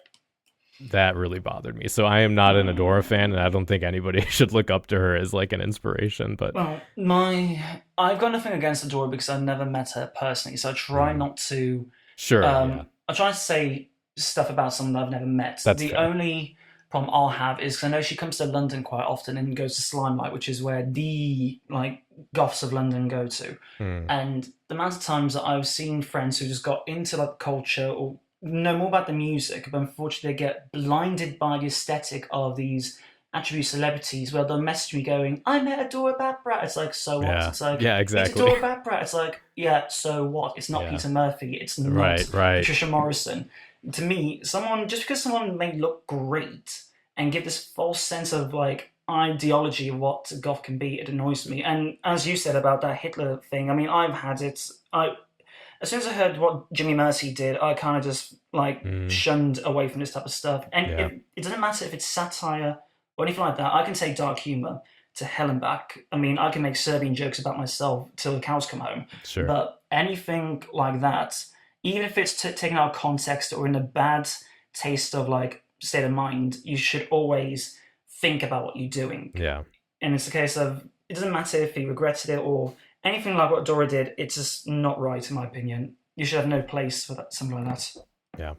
that really bothered me. So I am not an Adora fan, and I don't think anybody should look up to her as like an inspiration. But I've got nothing against Adora because I've never met her personally, so I try not to. Sure. I try to say stuff about someone that I've never met. That's the fair. Only problem I'll have is because I know she comes to London quite often and goes to Slimelight, which is where the like goths of London go to. And the amount of times that I've seen friends who just got into like culture or know more about the music, but unfortunately they get blinded by the aesthetic of these attribute celebrities, where they'll message me going, I met Adora Bat Brat. It's like, so what? Yeah. It's like, yeah, exactly. It's Adora Bat Brat. It's like, yeah, so what? It's not Peter Murphy. It's not right. Patricia Morrison. To me, just because someone may look great and give this false sense of like ideology of what goth can be, it annoys me. And as you said about that Hitler thing, I mean, I've had it. As soon as I heard what Jimmy Mercy did, I kind of just like shunned away from this type of stuff. And it doesn't matter if it's satire or anything like that. I can take dark humor to hell and back. I mean, I can make Serbian jokes about myself till the cows come home. Sure. But anything like that, even if it's taken out of context or in a bad taste of like state of mind, you should always think about what you're doing. Yeah. And it's a case of, it doesn't matter if he regretted it or anything like what Dora did. It's just not right, in my opinion. You should have no place for that, something like that. Yeah.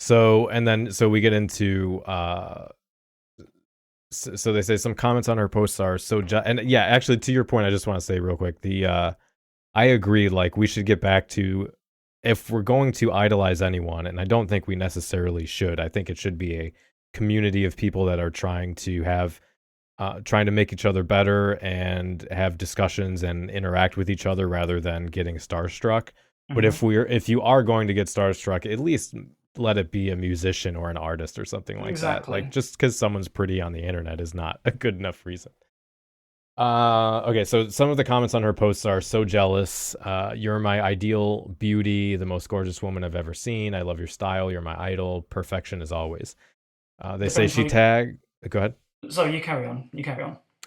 So we get into so they say some comments on her posts are actually, to your point, I just want to say real quick, I agree, like we should get back to, if we're going to idolize anyone, and I don't think we necessarily should, I think it should be a community of people that are trying to make each other better and have discussions and interact with each other rather than getting starstruck. But if you are going to get starstruck, at least let it be a musician or an artist or something like that. Like, just because someone's pretty on the internet is not a good enough reason. Okay, so some of the comments on her posts are, so jealous. You're my ideal beauty, the most gorgeous woman I've ever seen. I love your style. You're my idol. Perfection as always. They say she tag. Go ahead. So you carry on.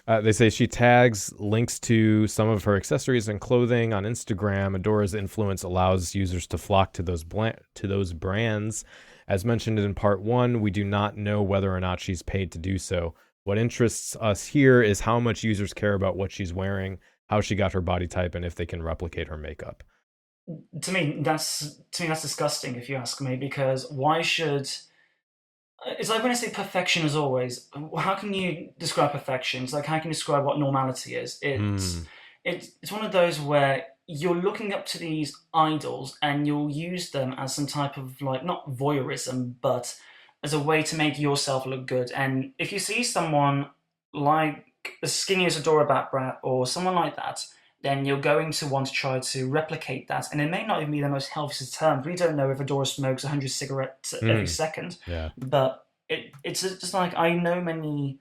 They say she tags links to some of her accessories and clothing on Instagram. Adora's influence allows users to flock to those brands. As mentioned in part 1, we do not know whether or not she's paid to do so. What interests us here is how much users care about what she's wearing, how she got her body type, and if they can replicate her makeup. To me, that's disgusting, if you ask me, because why should... It's like when I say perfection as always, how can you describe perfection? It's like, how can you describe what normality is? It's one of those where you're looking up to these idols and you'll use them as some type of, like, not voyeurism, but as a way to make yourself look good. And if you see someone like as skinny as Adora Batbrat or someone like that, then you're going to want to try to replicate that. And it may not even be the most healthiest terms. We don't know if Adora smokes 100 cigarettes every second. Yeah. But it's just like, I know many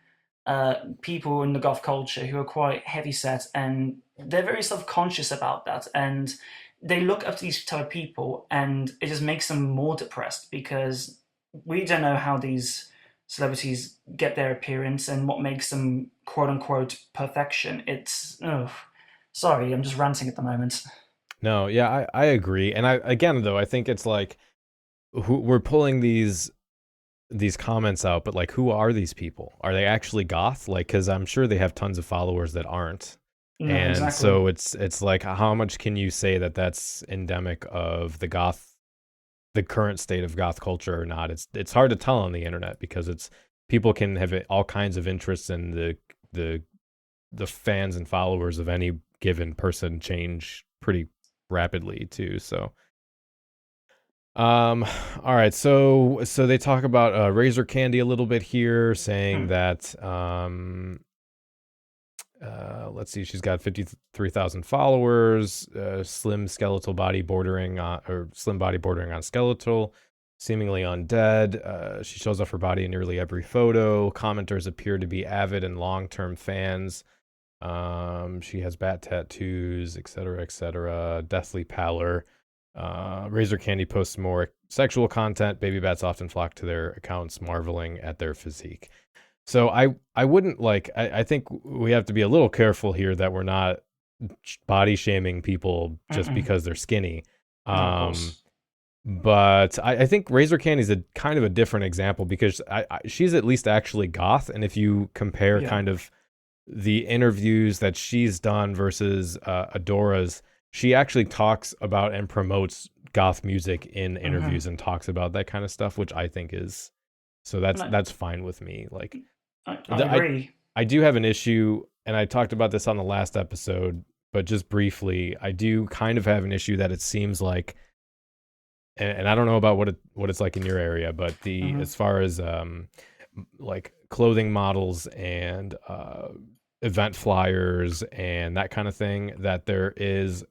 people in the goth culture who are quite heavyset, and they're very self-conscious about that. And they look up to these type of people, and it just makes them more depressed, because we don't know how these celebrities get their appearance and what makes them quote-unquote perfection. It's... Sorry, I'm just ranting at the moment. No, yeah, I agree. And I think it's like, we're pulling these comments out, but like, who are these people? Are they actually goth? Like, because I'm sure they have tons of followers that aren't. No, and exactly. So it's like, how much can you say that that's endemic of the current state of goth culture or not? It's hard to tell on the internet, because people can have all kinds of interests, and the fans and followers of any given person change pretty rapidly too. So all right, so they talk about Razor Candy a little bit here, saying that let's see, she's got 53,000 followers, slim body bordering on skeletal, seemingly undead. She shows off her body in nearly every photo. Commenters appear to be avid and long-term fans. She has bat tattoos, etc., deathly pallor. Razor Candy posts more sexual content. Baby bats often flock to their accounts, marveling at their physique. So I wouldn't I think we have to be a little careful here that we're not body shaming people just because they're skinny. But I think Razor Candy is a kind of a different example, because she's at least actually goth. And if you compare kind of the interviews that she's done versus Adora's, she actually talks about and promotes goth music in interviews and talks about that kind of stuff, which I think is, so that's fine with me. Like, I agree. I do have an issue, and I talked about this on the last episode, but just briefly, I do kind of have an issue that it seems like, and I don't know about what it's like in your area, but as far as like clothing models and event flyers and that kind of thing, that there is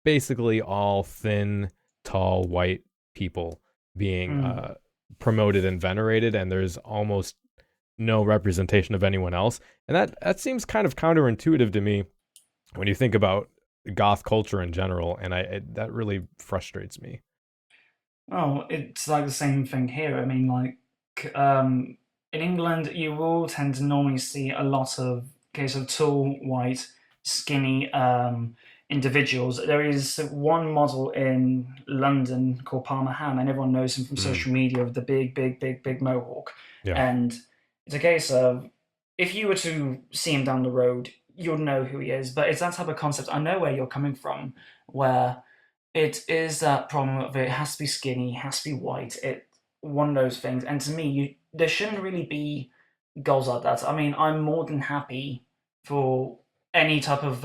basically all thin, tall, white people being promoted and venerated, and there's almost no representation of anyone else. And that seems kind of counterintuitive to me when you think about goth culture in general, and that really frustrates me. Oh, it's like the same thing here. I mean, like, in England, you will tend to normally see a lot of case of tall, white, skinny individuals. There is one model in London called Palmer Ham, and everyone knows him from social media, with the big mohawk. Yeah. And it's a case of, if you were to see him down the road, you'll know who he is. But it's that type of concept. I know where you're coming from, where it is that problem of it has to be skinny, has to be white. One of those things. And to me, there shouldn't really be goals like that. I mean, I'm more than happy for any type of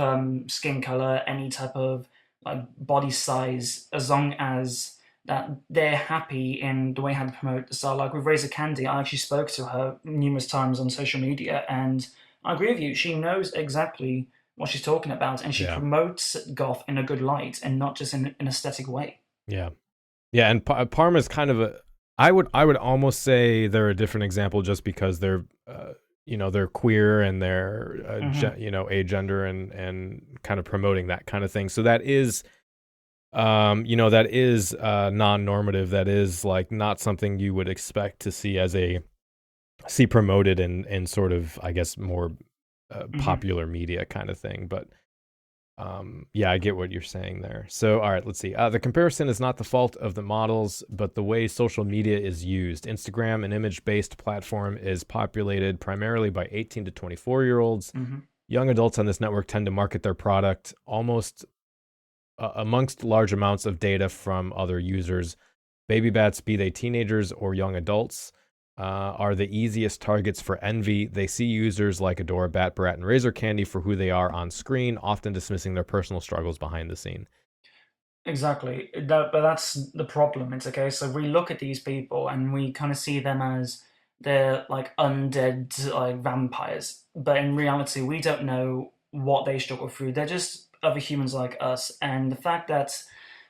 skin color, any type of like body size, as long as that they're happy in the way how to promote the style. Like with Razor Candy, I actually spoke to her numerous times on social media, and I agree with you. She knows exactly what she's talking about, and she promotes goth in a good light and not just in an aesthetic way. Yeah, and Parma's kind of a. I would almost say they're a different example, just because they're they're queer and they're agender and kind of promoting that kind of thing. So that is that is non-normative. That is like not something you would expect to see promoted in sort of, I guess, more popular media kind of thing. But yeah, I get what you're saying there. So, all right, let's see. The comparison is not the fault of the models, but the way social media is used. Instagram, an image-based platform, is populated primarily by 18 to 24-year-olds. Young adults on this network tend to market their product almost amongst large amounts of data from other users. Baby bats, be they teenagers or young adults, are the easiest targets for envy. They see users like Adora, Bat Brat, and Razor Candy for who they are on screen, often dismissing their personal struggles behind the scene. Exactly. But that's the problem. It's okay. So we look at these people and we kind of see them as they're like undead, like vampires. But in reality, we don't know what they struggle through. They're just other humans like us. And the fact that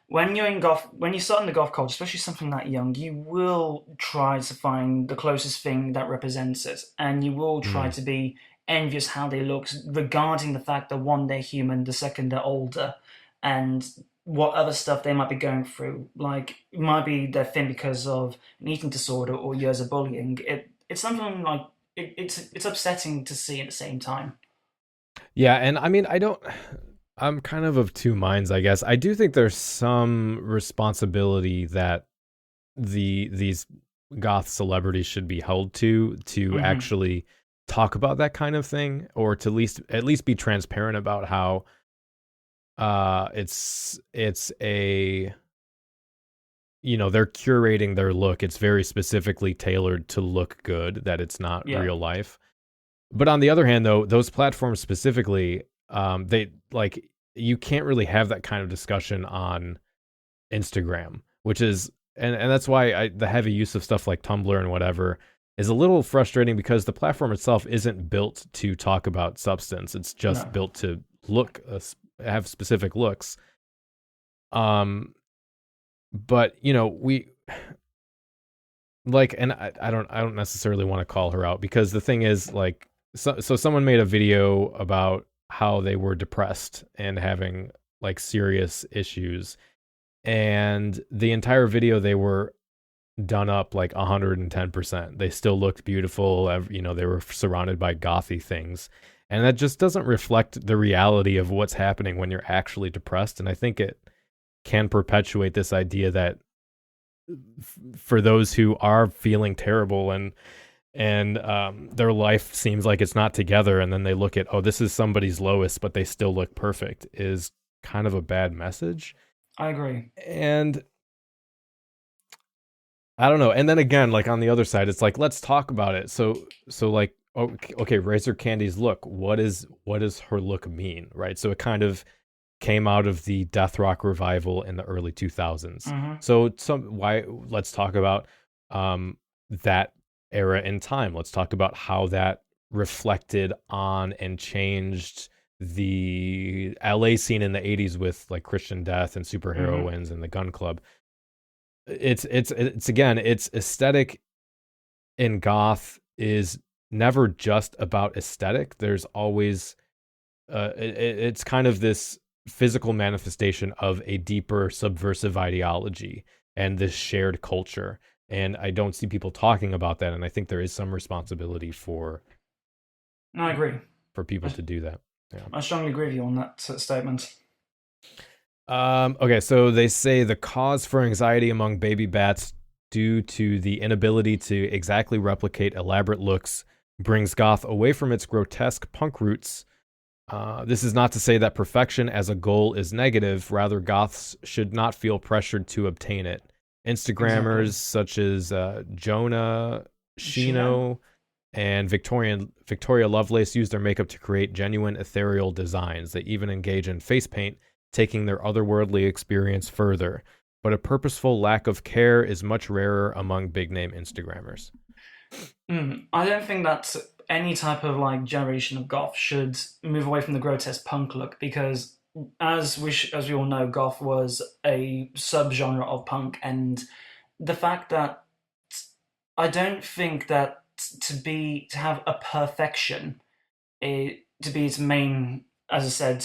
when you're in goth, when you start in the goth culture, especially something that young, you will try to find the closest thing that represents it, and you will try to be envious how they look, regarding the fact that one, they're human, the second, they're older, and what other stuff they might be going through. Like, it might be they're thin because of an eating disorder or years of bullying. It's something like it's upsetting to see at the same time. Yeah, and I mean, I'm kind of two minds, I guess. I do think there's some responsibility that these goth celebrities should be held to actually talk about that kind of thing, or to at least be transparent about how it's a, you know, they're curating their look. It's very specifically tailored to look good, that it's not real life. But on the other hand, though, those platforms specifically, they like, you can't really have that kind of discussion on Instagram, which is, and that's why the heavy use of stuff like Tumblr and whatever is a little frustrating, because the platform itself isn't built to talk about substance. It's just built to have specific looks. But you know, we like, and I don't necessarily want to call her out, because the thing is, like, so someone made a video about how they were depressed and having like serious issues, and the entire video they were done up like 110%. They still looked beautiful. You know, they were surrounded by gothy things, and that just doesn't reflect the reality of what's happening when you're actually depressed. And I think it can perpetuate this idea that for those who are feeling terrible and their life seems like it's not together, and then they look at, oh, this is somebody's lowest, but they still look perfect, is kind of a bad message. I agree. And I don't know. And then again, like on the other side, it's like, let's talk about it. So like, okay, Razor Candy's look, what does her look mean, right? So it kind of came out of the death rock revival in the early 2000s. So let's talk about that era in time. Let's talk about how that reflected on and changed the LA scene in the 80s with like Christian Death and superheroines and the Gun Club. It's again, it's aesthetic in goth is never just about aesthetic. There's always it's kind of this physical manifestation of a deeper subversive ideology and this shared culture. And I don't see people talking about that. And I think there is some responsibility I agree. for people to do that. Yeah. I strongly agree with you on that statement. Okay, so they say the cause for anxiety among baby bats due to the inability to exactly replicate elaborate looks brings goth away from its grotesque punk roots. This is not to say that perfection as a goal is negative. Rather, goths should not feel pressured to obtain it. Instagrammers such as Jonah Shino and Victoria Lovelace use their makeup to create genuine ethereal designs. They even engage in face paint, taking their otherworldly experience further. But a purposeful lack of care is much rarer among big-name Instagrammers. I don't think that any type of like generation of goth should move away from the grotesque punk look, because as we all know, goth was a subgenre of punk, and the fact that I don't think that to have a perfection, to be its main, as I said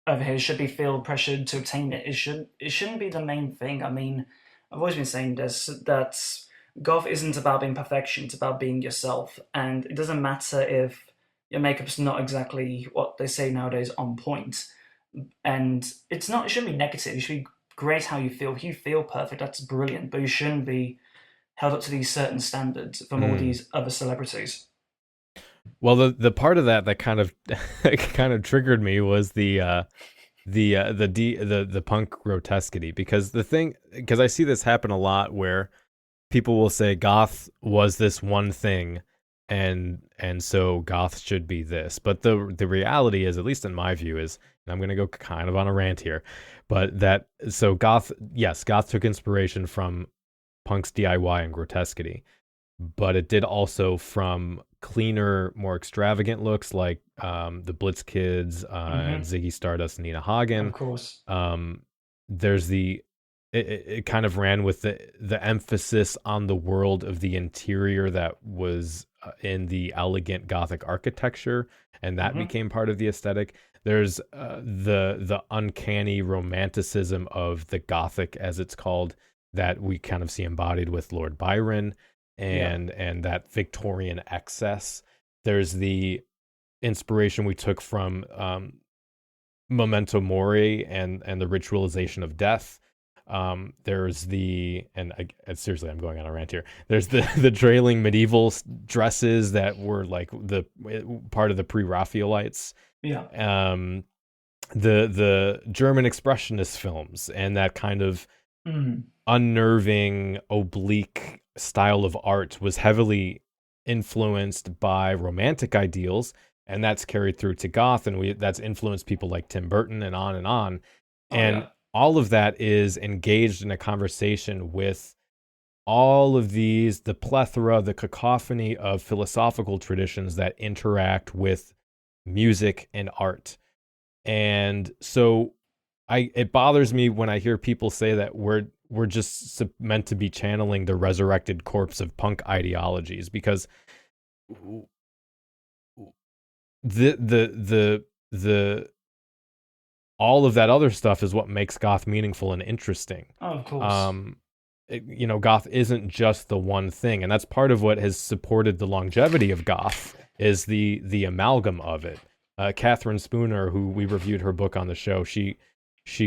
over here, should be feel pressured to obtain it. It shouldn't be the main thing. I mean, I've always been saying this, that goth isn't about being perfection, it's about being yourself, and it doesn't matter if your makeup's not exactly what they say nowadays on point. And it shouldn't be negative. It should be great how you feel. If you feel perfect, that's brilliant. But you shouldn't be held up to these certain standards from all these other celebrities. Well, the part of that kind of kind of triggered me was the punk grotesquity, because I see this happen a lot where people will say goth was this one thing, and so goth should be this. But the reality is, at least in my view, is, and I'm going to go kind of on a rant here, but goth took inspiration from punk's DIY and grotesquity, but it did also from cleaner, more extravagant looks like the Blitz Kids, and Ziggy Stardust and Nina Hagen. Of course. It kind of ran with the emphasis on the world of the interior that was in the elegant Gothic architecture, and that became part of the aesthetic. There's the uncanny romanticism of the Gothic, as it's called, that we kind of see embodied with Lord Byron, and that Victorian excess. There's the inspiration we took from Memento Mori and the ritualization of death. There's seriously, I'm going on a rant here. There's the trailing medieval dresses that were like the part of the pre-Raphaelites. Yeah. The German expressionist films and that kind of unnerving, oblique style of art was heavily influenced by romantic ideals, and that's carried through to goth, and that's influenced people like Tim Burton and on and on. All of that is engaged in a conversation with all of these, the plethora, the cacophony of philosophical traditions that interact with music and art. And so it bothers me when I hear people say that we're just meant to be channeling the resurrected corpse of punk ideologies, because the all of that other stuff is what makes goth meaningful and interesting. Oh, of course. Goth isn't just the one thing, and that's part of what has supported the longevity of goth, is the amalgam of it. Catherine Spooner, who we reviewed her book on the show, she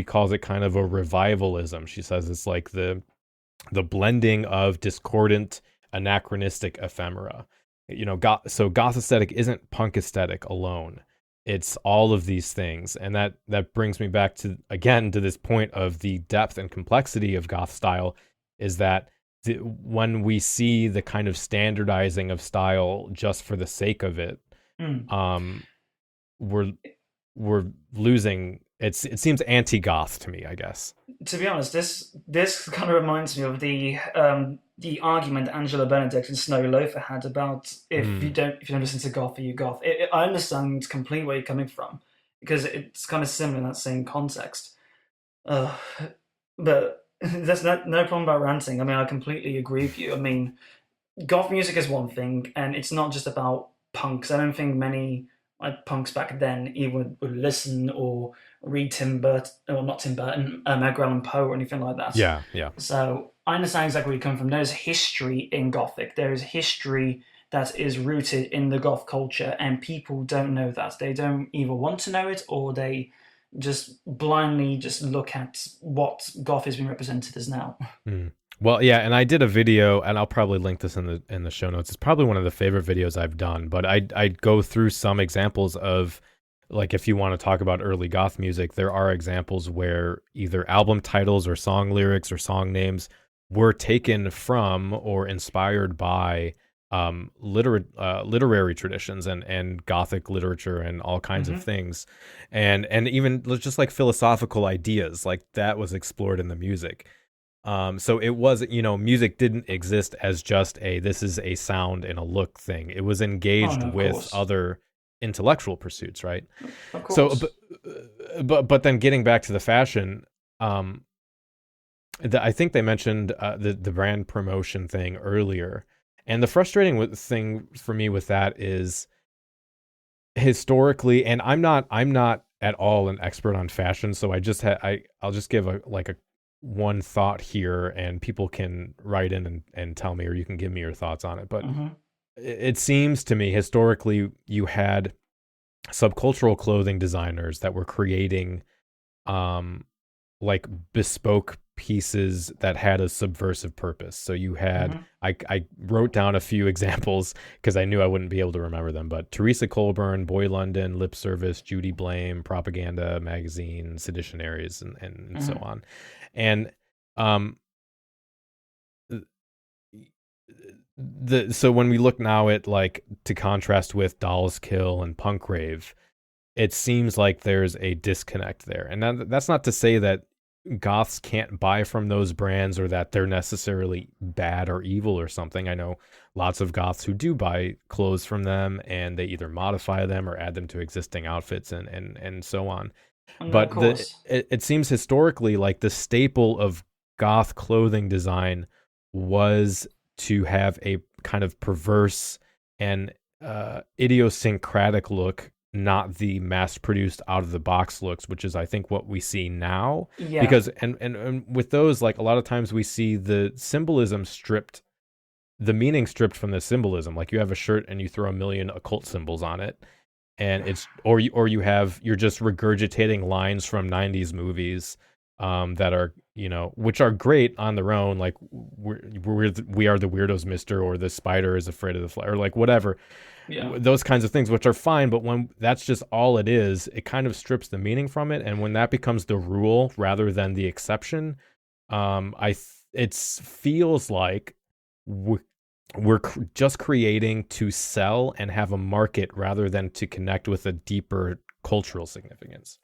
calls it kind of a revivalism. She says it's like the blending of discordant, anachronistic ephemera. Goth aesthetic isn't punk aesthetic alone. It's all of these things, and that brings me back to this point of the depth and complexity of goth style, is that when we see the kind of standardizing of style just for the sake of it, we're losing. It seems anti-goth to me, I guess. To be honest, this kind of reminds me of the argument Angela Benedict and Snow Loafer had about if you don't listen to goth, are you goth? I understand completely where you're coming from, because it's kind of similar in that same context. But there's no problem about ranting. I mean, I completely agree with you. I mean, goth music is one thing, and it's not just about punks. I don't think many punks back then even would listen or read Tim Burton, or not Tim Burton, Edgar Allan Poe or anything like that. Yeah. So I understand exactly where you come from. There's history in Gothic. There is history that is rooted in the goth culture, and people don't know that. They don't either want to know it, or they just blindly just look at what goth has been represented as now. Well, yeah, and I did a video, and I'll probably link this in the show notes. It's probably one of the favorite videos I've done, but I'd go through some examples of, like, if you want to talk about early goth music, there are examples where either album titles or song lyrics or song names were taken from or inspired by literary traditions and Gothic literature and all kinds of things, and even just like philosophical ideas, like that was explored in the music. So it was, music didn't exist as just this is a sound and a look thing. It was engaged with other intellectual pursuits, right? Of course. So, but then getting back to the fashion, I think they mentioned the brand promotion thing earlier, and the frustrating thing for me with that is, historically, and I'm not at all an expert on fashion, so I'll just give a one thought here, and people can write in and tell me, or you can give me your thoughts on it. But it seems to me historically you had subcultural clothing designers that were creating like bespoke pieces that had a subversive purpose. So you had, I wrote down a few examples because I knew I wouldn't be able to remember them, but Teresa Colburn, Boy London, Lip Service, Judy Blame, Propaganda Magazine, Seditionaries, and so on. And so when we look now at, like, to contrast with Dolls Kill and Punk Rave, it seems like there's a disconnect there. And that's not to say that goths can't buy from those brands or that they're necessarily bad or evil or something. I know lots of goths who do buy clothes from them, and they either modify them or add them to existing outfits and so on. But it seems historically like the staple of goth clothing design was to have a kind of perverse and idiosyncratic look, not the mass-produced out-of-the-box looks, which is, I think, what we see now. Yeah. Because and with those, like, a lot of times we see the symbolism stripped, the meaning stripped from the symbolism. Like, you have a shirt and you throw a million occult symbols on it, and it's you're just regurgitating lines from 90s movies that are, which are great on their own, like we are the weirdos, mister, or the spider is afraid of the fly, or like whatever. Yeah. Those kinds of things, which are fine, but when that's just all it is, it kind of strips the meaning from it. And when that becomes the rule rather than the exception, it feels like we're just creating to sell and have a market rather than to connect with a deeper cultural significance.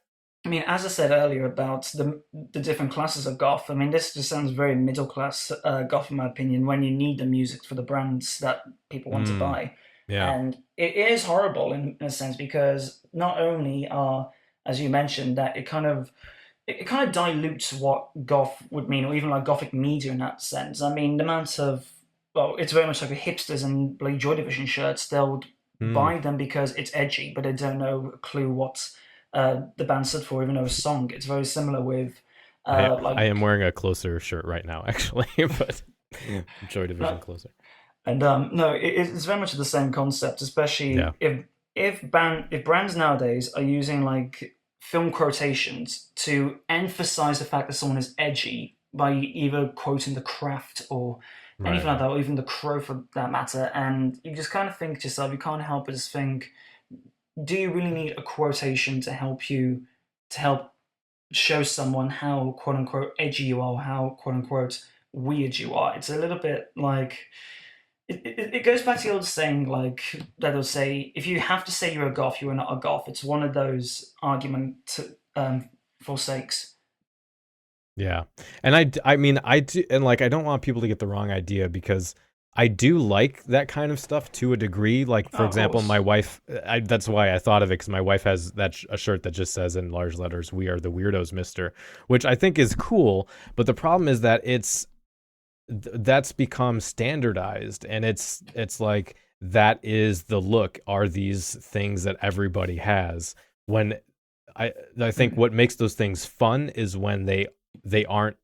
I mean, as I said earlier about the different classes of goth, I mean, this just sounds very middle class goth in my opinion, when you need the music for the brands that people want to buy. Yeah. And it is horrible in a sense, because not only are, as you mentioned, that it kind of dilutes what goth would mean, or even like gothic media in that sense. I mean, the amount of, well, it's very much like the hipsters and Blade Joy Division shirts. They'll buy them because it's edgy, but they don't know a clue what the band stood for, even though a song. It's very similar with I am wearing a Closer shirt right now, actually, but Joy Division Closer. And no, it's very much the same concept, especially if brands nowadays are using like film quotations to emphasize the fact that someone is edgy by either quoting The Craft or anything like that, or even The Crow for that matter. And you just kind of think to yourself, you can't help but just think, do you really need a quotation to help show someone how quote unquote edgy you are, how quote unquote weird you are? It's a little bit like, it goes back to the old saying, like, that they'll say, if you have to say you're a goth, you are not a goth. It's one of those arguments for sakes. Yeah. And I mean, I do, and like, I don't want people to get the wrong idea, because I do like that kind of stuff to a degree. Like, for example, my wife, that's why I thought of it, because my wife has a shirt that just says in large letters, "We are the weirdos, mister," which I think is cool. But the problem is that that's become standardized, and it's like, that is the look, are these things that everybody has. When I think what makes those things fun is when they aren't,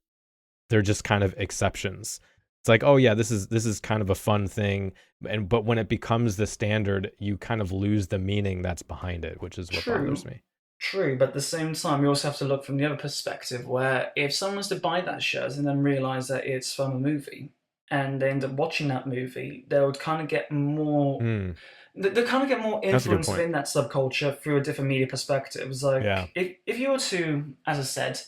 they're just kind of exceptions. It's like, oh yeah, this is kind of a fun thing, but when it becomes the standard, you kind of lose the meaning that's behind it, which is what bothers me. True, but at the same time, you also have to look from the other perspective, where if someone was to buy that shirt and then realize that it's from a movie, and they end up watching that movie, they would kind of get more. They kind of get more influence in that subculture through a different media perspective. It's like, if you were to, as I said,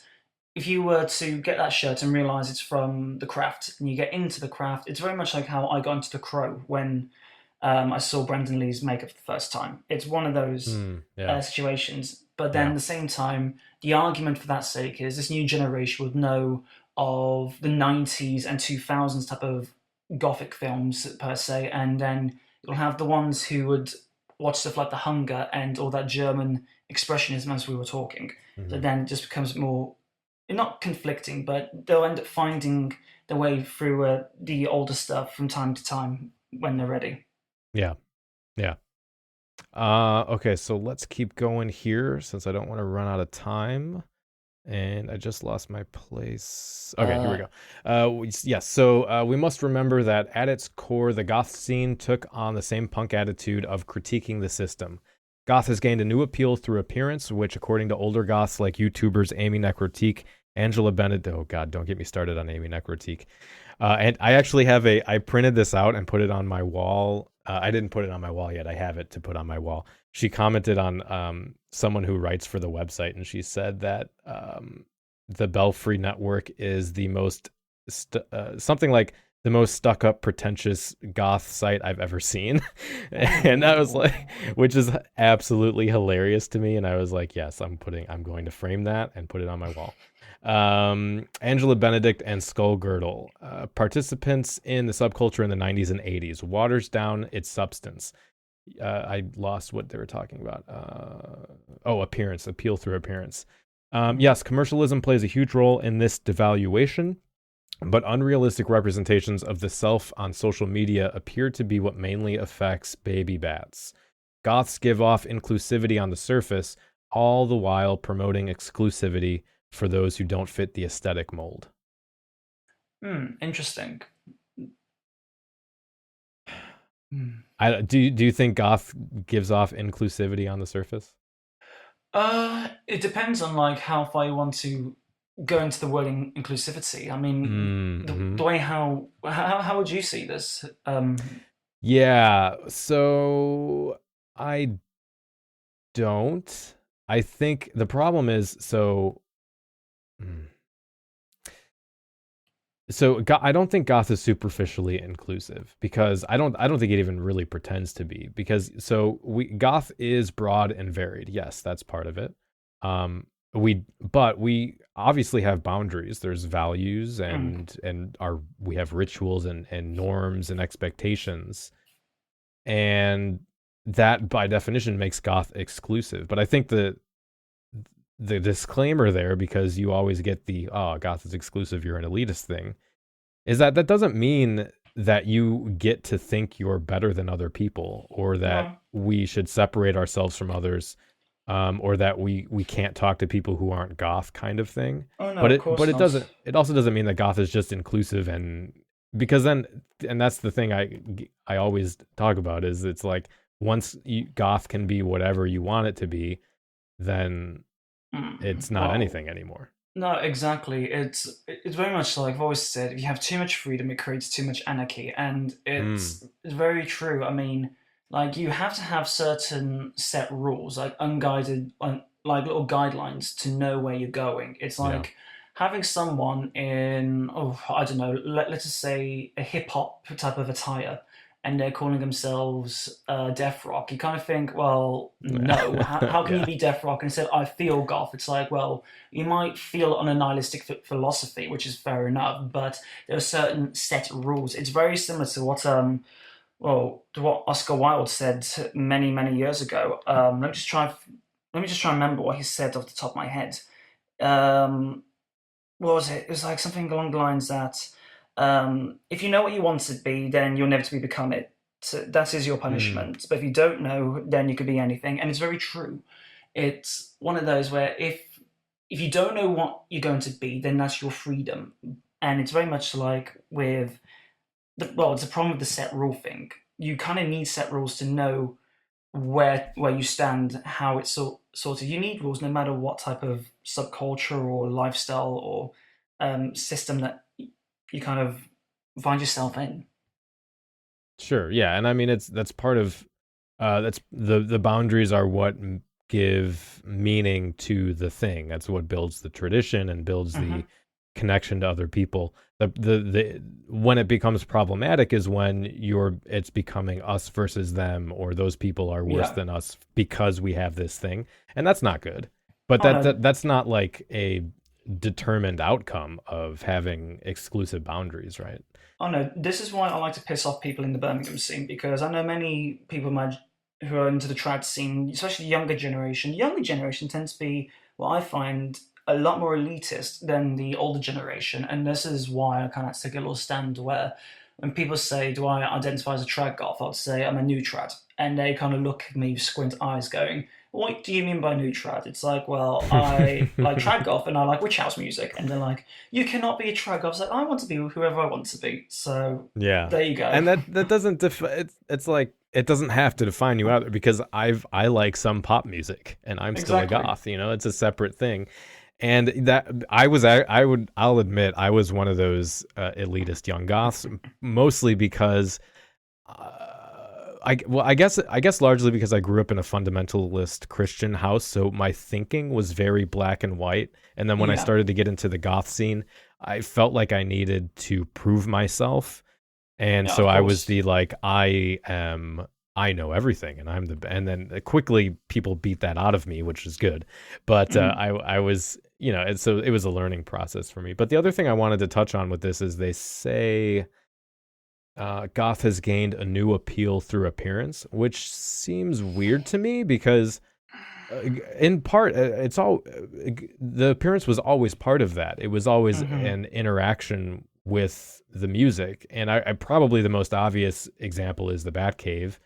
if you were to get that shirt and realize it's from The Craft, and you get into The Craft, it's very much like how I got into The Crow when I saw Brandon Lee's makeup for the first time. It's one of those situations. But then at the same time, the argument for that sake is this new generation would know of the 90s and 2000s type of gothic films per se, and then you'll have the ones who would watch stuff like The Hunger and all that German expressionism as we were talking. So then it just becomes more, not conflicting, but they'll end up finding their way through the older stuff from time to time when they're ready. Yeah. Okay, so let's keep going here, since I don't want to run out of time. And I just lost my place. Okay, here we go. Yes, so we must remember that at its core, the goth scene took on the same punk attitude of critiquing the system. Goth has gained a new appeal through appearance, which, according to older goths like YouTubers Amy Necrotique, Angela Benedict, oh god, don't get me started on Amy Necrotique. And I actually have I printed this out and put it on my wall. I didn't put it on my wall yet. I have it to put on my wall. She commented on someone who writes for the website, and she said that the Belfry Network is the most something like the most stuck-up, pretentious goth site I've ever seen. And I was like, which is absolutely hilarious to me. And I was like, yes, I'm going to frame that and put it on my wall. Angela Benedict and Skull Girdle, participants in the subculture in the 90s and 80s, waters down its substance. I lost what they were talking about. Appearance, appeal through appearance. Yes, commercialism plays a huge role in this devaluation, but unrealistic representations of the self on social media appear to be what mainly affects baby bats. Goths give off inclusivity on the surface, all the while promoting exclusivity for those who don't fit the aesthetic mold. Interesting. Do you think goth gives off inclusivity on the surface? It depends on like how far you want to go into the word inclusivity. I mean, the way how would you see this? Yeah, so I don't. I think the problem is I don't think goth is superficially inclusive, because I don't think it even really pretends to be, because goth is broad and varied. Yes, that's part of it. But we obviously have boundaries. There's values and we have rituals and norms and expectations, and that by definition makes goth exclusive. But I think the disclaimer there, because you always get the goth is exclusive, you're an elitist thing, is that doesn't mean that you get to think you're better than other people, or that we should separate ourselves from others, or that we can't talk to people who aren't goth, kind of thing. Oh, no, it also doesn't mean that goth is just inclusive, and because then, and that's the thing I always talk about, is it's like once goth can be whatever you want it to be, then it's not anything anymore. No, exactly. It's very much like I've always said, if you have too much freedom, it creates too much anarchy. And it's very true. I mean, like, you have to have certain set rules, like unguided, like little guidelines to know where you're going. It's like having someone in, I don't know, let's just say a hip-hop type of attire, and they're calling themselves death rock. You kind of think, well, no, how can you be death rock? And instead, I feel goth. It's like, well, you might feel on a nihilistic philosophy, which is fair enough, but there are certain set rules. It's very similar to what to what Oscar Wilde said many, many years ago. Let me just try and remember what he said off the top of my head. What was it? It was like something along the lines that, if you know what you want to be, then you'll inevitably become it. So that is your punishment. But if you don't know, then you could be anything. And it's very true. It's one of those where if you don't know what you're going to be, then that's your freedom. And it's very much like with it's a problem with the set rule thing. You kind of need set rules to know where you stand, how it's sort of. You need rules no matter what type of subculture or lifestyle or system that you kind of find yourself in. Sure, yeah, and I mean that's part of that's the boundaries are what give meaning to the thing. That's what builds the tradition and builds the connection to other people. The when it becomes problematic is when it's becoming us versus them, or those people are worse than us because we have this thing, and that's not good. But that's not like a determined outcome of having exclusive boundaries, right? Oh no, this is why I like to piss off people in the Birmingham scene, because I know many people who are into the trad scene, especially younger generation. The younger generation tends to be, what I find, a lot more elitist than the older generation, and this is why I kind of take a little stand where when people say, do I identify as a trad goth, I'd say I'm a new trad, and they kind of look at me with squint eyes going, what do you mean by new trad? It's like, well, I like trad goth and I like witch house music, and they're like, you cannot be a trad goth. It's like, I want to be whoever I want to be. So Yeah, there you go. and that doesn't it's like it doesn't have to define you out, because I like some pop music and I'm still a goth. You know, it's a separate thing. And that I'll admit I was one of those elitist young goths, mostly because I guess largely because I grew up in a fundamentalist Christian house, so my thinking was very black and white. And then when I started to get into the goth scene, I felt like I needed to prove myself, and so I was the like, I know everything, and and then quickly people beat that out of me, which is good. But I was, you know, and so it was a learning process for me. But the other thing I wanted to touch on with this is they say goth has gained a new appeal through appearance, which seems weird to me because in part the appearance was always part of that. It was always an interaction with the music, and I probably the most obvious example is the Batcave.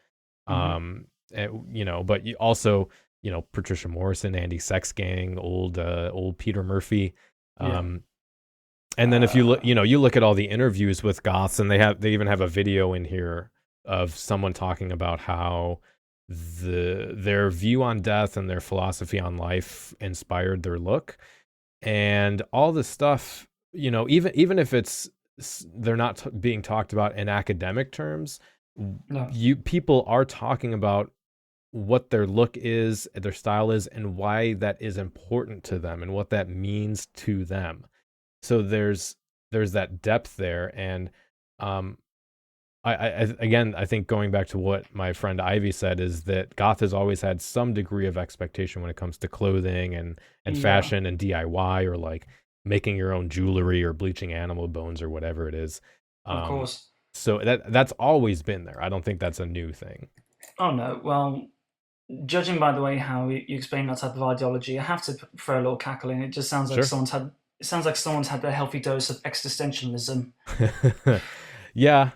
You know, but you also, you know, Patricia Morrison, Andy Sex Gang, old Peter Murphy. And then if you look, you know, you look at all the interviews with goths, and they even have a video in here of someone talking about how their view on death and their philosophy on life inspired their look, and all this stuff. You know, even if they're not being talked about in academic terms, people are talking about what their look is, their style is, and why that is important to them and what that means to them. So there's that depth there. And I think going back to what my friend Ivy said is that goth has always had some degree of expectation when it comes to clothing and fashion and DIY, or like making your own jewelry or bleaching animal bones or whatever it is. Of course. So that's always been there. I don't think that's a new thing. Oh no, well, judging by the way how you explain that type of ideology, I have to throw a little cackle in. It just sounds like someone's had a healthy dose of existentialism. Yeah.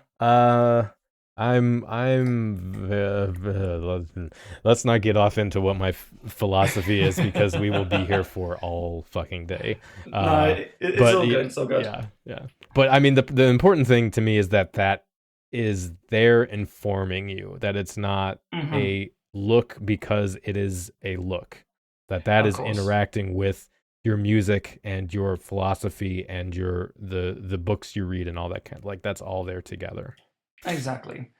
Let's not get off into what my philosophy is, because we will be here for all fucking day. It's all good. It's all good. Yeah. But I mean, the important thing to me is that is there informing you, that it's not a look because it is a look, that is interacting with your music and your philosophy and the books you read and all that kind of, like, that's all there together. Exactly.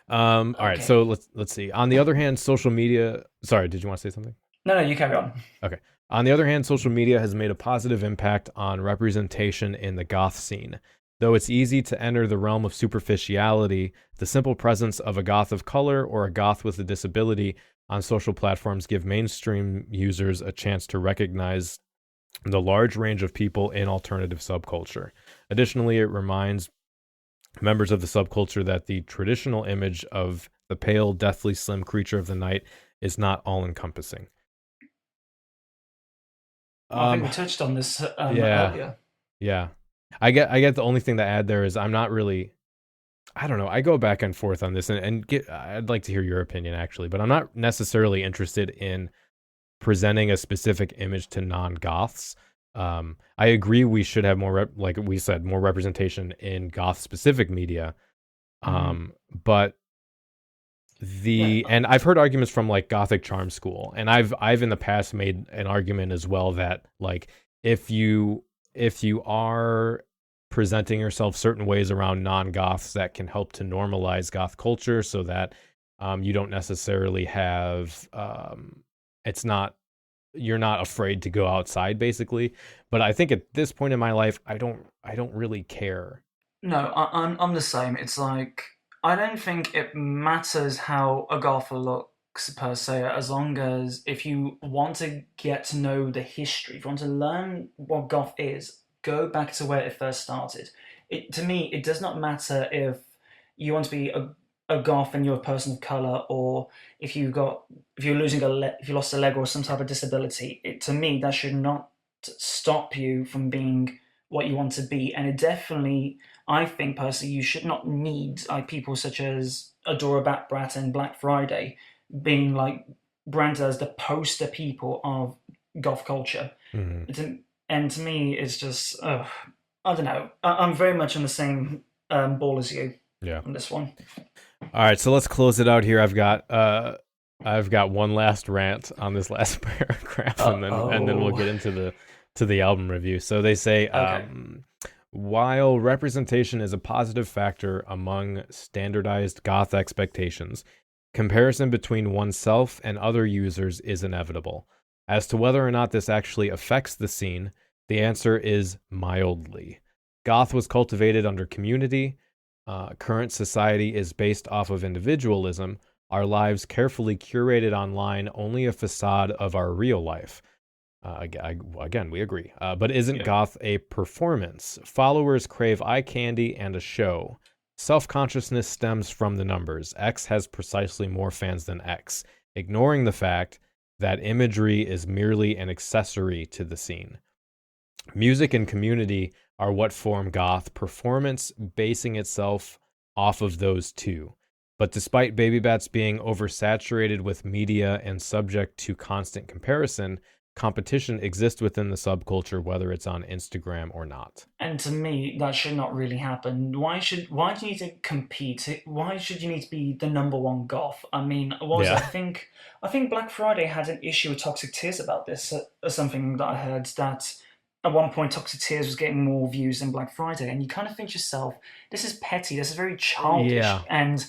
All right, so let's see. On the other hand, social media... Sorry, did you want to say something? No, you carry on. Okay. On the other hand, social media has made a positive impact on representation in the goth scene. Though it's easy to enter the realm of superficiality, the simple presence of a goth of color or a goth with a disability on social platforms give mainstream users a chance to recognize the large range of people in alternative subculture. Additionally, it reminds members of the subculture that the traditional image of the pale, deathly slim creature of the night is not all-encompassing. I think we touched on this earlier. Yeah. I get the only thing to add there is I'm not really... I don't know. I go back and forth on this, and I'd like to hear your opinion, actually, but I'm not necessarily interested in presenting a specific image to non-goths. I agree we should have more, like we said, more representation in goth-specific media. But and I've heard arguments from like Gothic Charm School, and I've in the past made an argument as well that, like, if you are presenting yourself certain ways around non-goths, that can help to normalize goth culture, so that you don't necessarily have you're not afraid to go outside, basically. But I think at this point in my life, I don't really care. No, I'm the same. It's like, I don't think it matters how a goth looks per se, as long as if you want to get to know the history, if you want to learn what goth is, go back to where it first started. To me, it does not matter if you want to be a goth and you're a person of color, or if you lost a leg or some type of disability. To me, that should not stop you from being what you want to be. And it definitely, I think personally, you should not need like people such as Adora Batbrat and Black Friday being like branded as the poster people of goth culture. And to me, it's just, I don't know. I'm very much on the same ball as you on this one. All right, so let's close it out here. I've got one last rant on this last paragraph, and then we'll get into the album review. So they say, while representation is a positive factor among standardized goth expectations, comparison between oneself and other users is inevitable. As to whether or not this actually affects the scene, the answer is mildly. Goth was cultivated under community. Current society is based off of individualism. Our lives carefully curated online, only a facade of our real life. Again, we agree. But isn't goth a performance? Followers crave eye candy and a show. Self-consciousness stems from the numbers. X has precisely more fans than X, ignoring the fact that imagery is merely an accessory to the scene. Music and community are what form goth, performance basing itself off of those two. But despite Baby Bats being oversaturated with media and subject to constant comparison, competition exists within the subculture, whether it's on Instagram or not. And to me, that should not really happen. Why do you need to compete? Why should you need to be the number one goth? I mean, I think Black Friday had an issue with Toxic Tears about this, or something that I heard, that at one point Toxic Tears was getting more views than Black Friday, and you kind of think to yourself, this is petty, this is very childish, and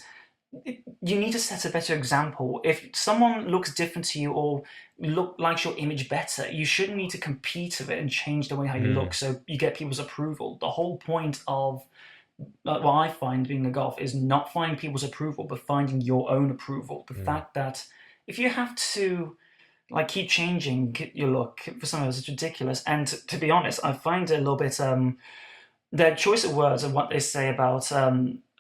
you need to set a better example. If someone looks different to you or likes your image better, you shouldn't need to compete with it and change the way how you look so you get people's approval. The whole point of what I find being a goth is not finding people's approval, but finding your own approval. The fact that if you have to keep changing your look for some of us, it's ridiculous. And to be honest, I find it a little bit their choice of words and what they say about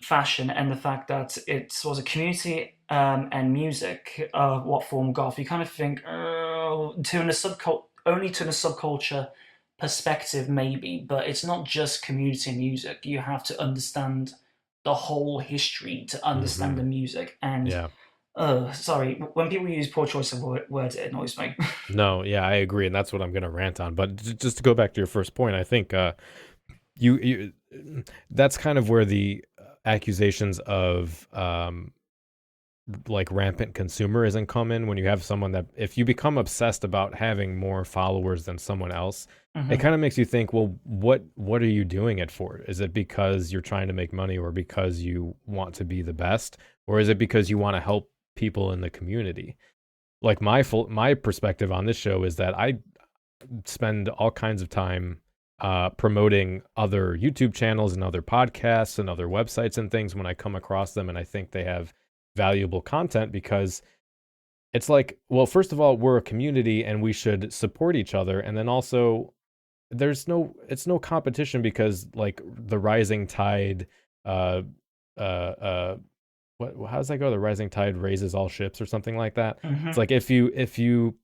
fashion and the fact that it was a community and music what form goth. You kind of think only to a subculture perspective maybe, but it's not just community and music. You have to understand the whole history to understand the music. And sorry, when people use poor choice of words, it annoys me. No, yeah, I agree, and that's what I'm going to rant on. But just to go back to your first point, I think you that's kind of where the accusations of rampant consumerism come in. When you have someone that, if you become obsessed about having more followers than someone else, it kind of makes you think, well, what are you doing it for? Is it because you're trying to make money, or because you want to be the best, or is it because you want to help people in the community? Like my perspective on this show is that I spend all kinds of time promoting other YouTube channels and other podcasts and other websites and things when I come across them, and I think they have valuable content, because it's like, well, first of all, we're a community and we should support each other, and then also it's no competition, because like the rising tide how does that go? The rising tide raises all ships, or something like that. It's like if you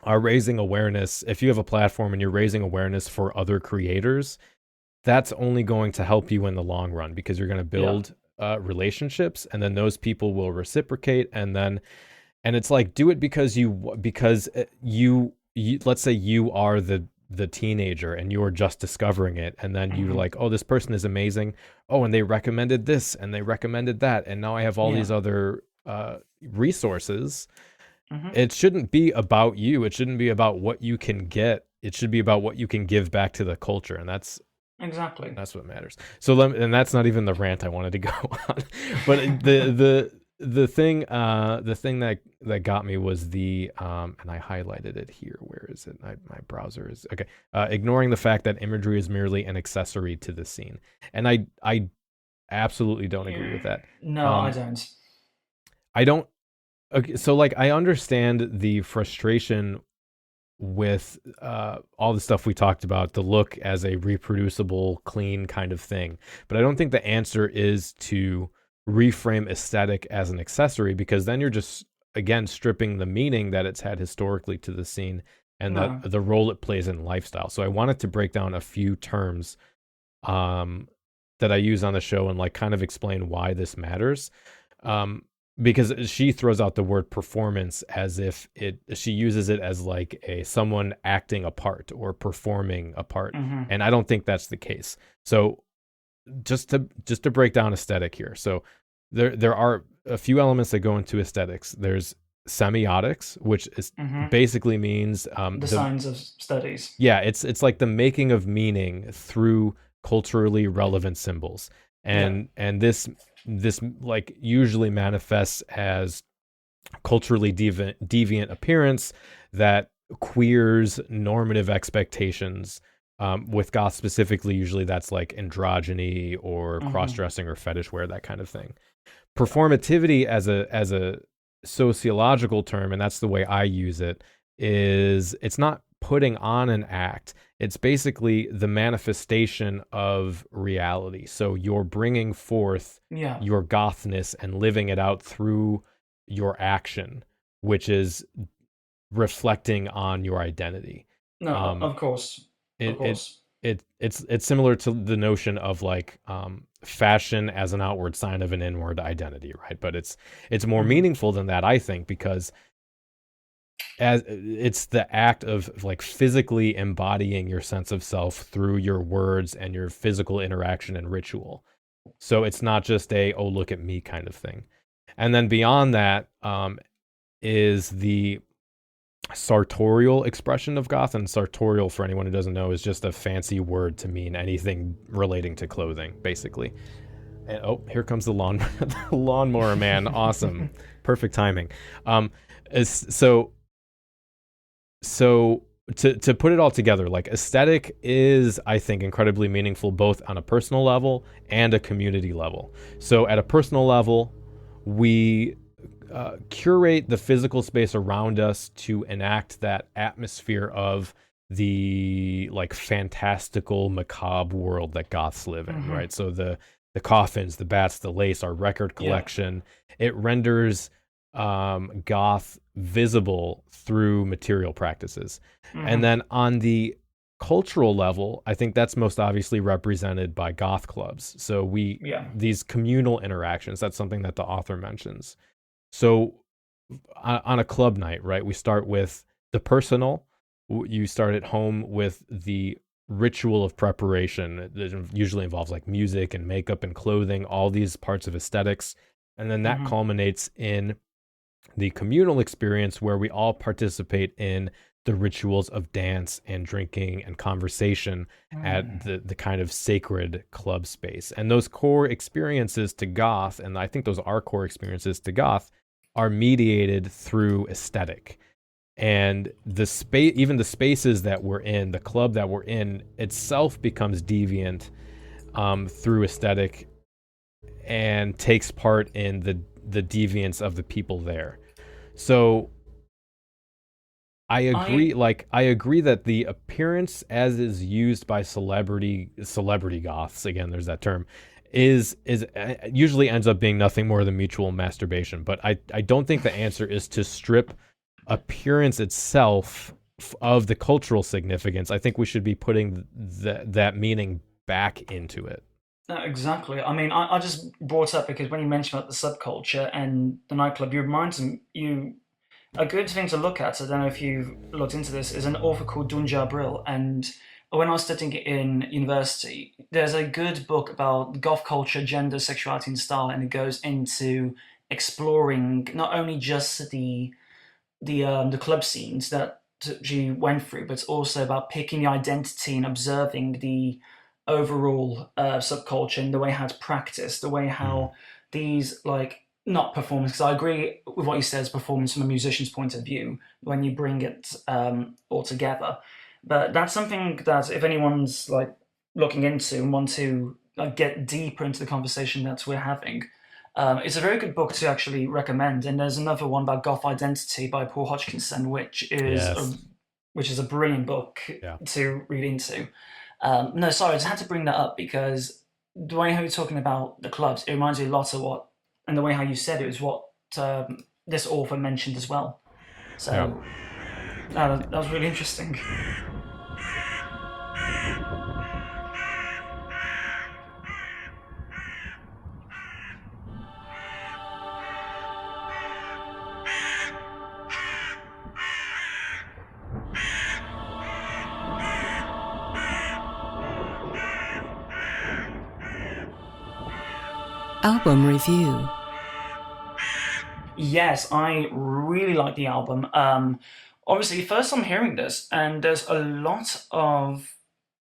are raising awareness, if you have a platform and you're raising awareness for other creators, that's only going to help you in the long run, because you're going to build relationships, and then those people will reciprocate, and it's like, do it because you let's say you are the teenager and you are just discovering it, and then you're like, oh, this person is amazing, oh, and they recommended this and they recommended that, and now I have all these other resources. It shouldn't be about you. It shouldn't be about what you can get. It should be about what you can give back to the culture, and that's what matters. So and that's not even the rant I wanted to go on. But the thing that got me was the and I highlighted it here. Where is it? My browser is okay. Ignoring the fact that imagery is merely an accessory to the scene, and I absolutely don't agree with that. No, I don't. I don't. Okay, so like I understand the frustration with all the stuff we talked about, the look as a reproducible, clean kind of thing, but I don't think the answer is to reframe aesthetic as an accessory, because then you're just again stripping the meaning that it's had historically to the scene and the role it plays in lifestyle. So I wanted to break down a few terms that I use on the show and like kind of explain why this matters. because she throws out the word performance as if she uses it as like someone acting a part or performing a part. And I don't think that's the case. So just to break down aesthetic here. So there are a few elements that go into aesthetics. There's semiotics, which is basically means the science of studies. Yeah, it's like the making of meaning through culturally relevant symbols. And this like usually manifests as culturally deviant appearance that queers normative expectations. With goth specifically, usually that's like androgyny or cross-dressing or fetish wear, that kind of thing. Performativity as a sociological term, and that's the way I use it, is it's not putting on an act. It's basically the manifestation of reality. So you're bringing forth your gothness and living it out through your action, which is reflecting on your identity. No, of course. It's similar to the notion of like fashion as an outward sign of an inward identity, right? But it's more meaningful than that, I think, because as it's the act of like physically embodying your sense of self through your words and your physical interaction and ritual. So it's not just oh, look at me kind of thing. And then beyond that is the sartorial expression of goth. And sartorial, for anyone who doesn't know, is just a fancy word to mean anything relating to clothing, basically. And here comes the lawnmower man. Awesome. Perfect timing. So to put it all together, like aesthetic is, I think, incredibly meaningful both on a personal level and a community level. So at a personal level, we curate the physical space around us to enact that atmosphere of the like fantastical, macabre world that goths live in, right? So the coffins, the bats, the lace, our record collection, it renders goth visible through material practices. And then on the cultural level, I think that's most obviously represented by goth clubs. So these communal interactions, that's something that the author mentions. So on a club night, right, we start with the personal. You start at home with the ritual of preparation. It usually involves like music and makeup and clothing, all these parts of aesthetics. And then that culminates in the communal experience where we all participate in the rituals of dance and drinking and conversation at the kind of sacred club space. And those core experiences to goth, and I think those are core experiences to goth, are mediated through aesthetic. And the space, even the spaces that we're in, the club that we're in itself becomes deviant through aesthetic and takes part in the deviance of the people there. So I agree that the appearance as is used by celebrity goths, again, there's that term, is usually ends up being nothing more than mutual masturbation. But I don't think the answer is to strip appearance itself of the cultural significance. I think we should be putting that meaning back into it. Exactly. I mean, I just brought up because when you mentioned about the subculture and the nightclub, you reminded you a good thing to look at. I don't know if you've looked into this. Is an author called Dunja Brill, and when I was studying in university, there's a good book about goth culture, gender, sexuality, and style, and it goes into exploring not only just the club scenes that she went through, but also about picking the identity and observing the overall subculture and the way how it's practiced, the way how these like not performance. Because I agree with what you said as performance from a musician's point of view when you bring it all together. But that's something that if anyone's like looking into and want to get deeper into the conversation that we're having, it's a very good book to actually recommend. And there's another one about Goth Identity by Paul Hodgkinson, which is a brilliant book to read into. No, sorry, I just had to bring that up because the way how you're talking about the clubs, it reminds me a lot of what, and the way how you said it was what this author mentioned as well. So that was really interesting. Album Review. Yes, I really like the album. Obviously, first I'm hearing this, and there's a lot of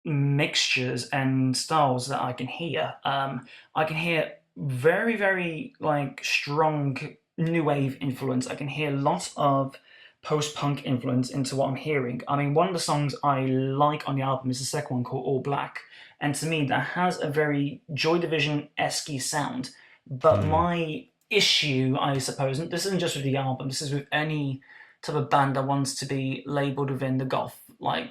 mixtures and styles that I can hear. I can hear very, very like strong new wave influence. I can hear lots of post-punk influence into what I'm hearing. I mean, one of the songs I like on the album is the second one called All Black, and to me that has a very Joy Division-esque sound. But my issue, I suppose, and this isn't just with the album, this is with any type of band that wants to be labeled within the goth like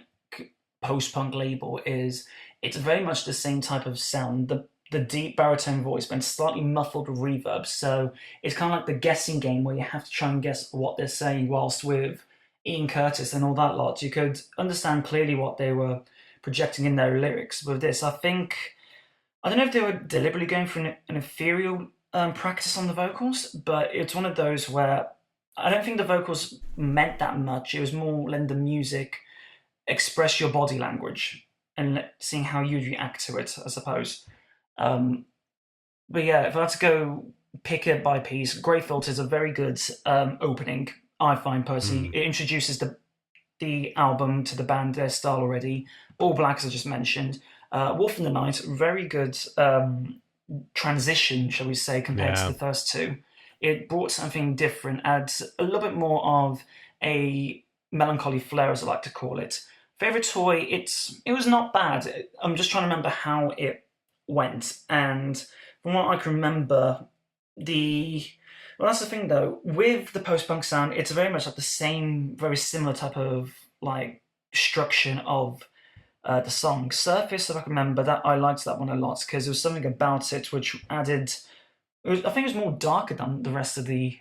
post-punk label, is it's very much the same type of sound. The deep baritone voice but slightly muffled with reverb, so it's kind of like the guessing game where you have to try and guess what they're saying, whilst with Ian Curtis and all that lot you could understand clearly what they were projecting in their lyrics. With this, I don't know if they were deliberately going for an ethereal practice on the vocals, but it's one of those where I don't think the vocals meant that much. It was more letting the music express your body language and seeing how you'd react to it, I suppose. But yeah, if I had to go pick it by piece, Grey Filter is a very good opening, I find personally. It introduces the album to the band, their style already. All Black, as I just mentioned. Wolf in the Night, very good transition, shall we say, compared to the first two. It brought something different, adds a little bit more of a melancholy flair, as I like to call it. Favorite Toy, it was not bad. I'm just trying to remember how it went, and from what I can remember, that's the thing though, with the post-punk sound, it's very much like the same, very similar type of like structure of the song. Surface, if I can remember, that I liked that one a lot because there was something about it which added. I think it was more darker than the rest of the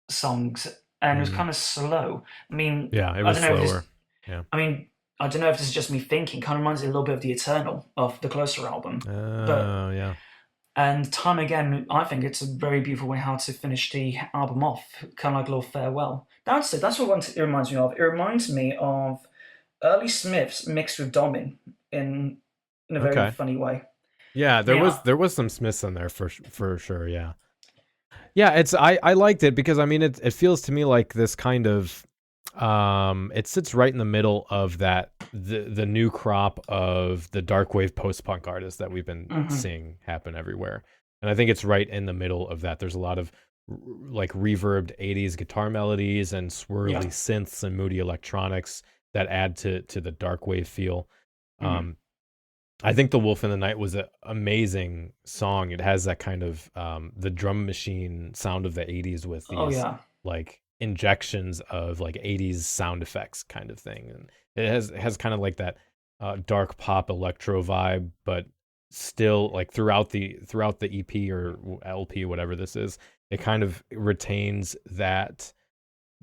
songs, and it was kind of slow. I mean, it was slower. I mean, I don't know if this is just me thinking. Kind of reminds me a little bit of the Eternal of the Closer album. And time again, I think it's a very beautiful way how to finish the album off, kind of like a little farewell. That's it. That's what it reminds me of. It reminds me of early Smiths mixed with Domin in a very funny way. Yeah, there was some Smiths in there for sure. Yeah. It's I liked it because I mean it feels to me like this kind of it sits right in the middle of that the new crop of the dark wave post-punk artists that we've been seeing happen everywhere, and I think it's right in the middle of that. There's a lot of like reverbed 80s guitar melodies and swirly synths and moody electronics that add to the dark wave feel. I think The Wolf in the Night was an amazing song. It has that kind of the drum machine sound of the 80s with these like injections of like 80s sound effects kind of thing. And it has kind of like that dark pop electro vibe, but still like throughout the EP or LP, whatever this is, it kind of retains that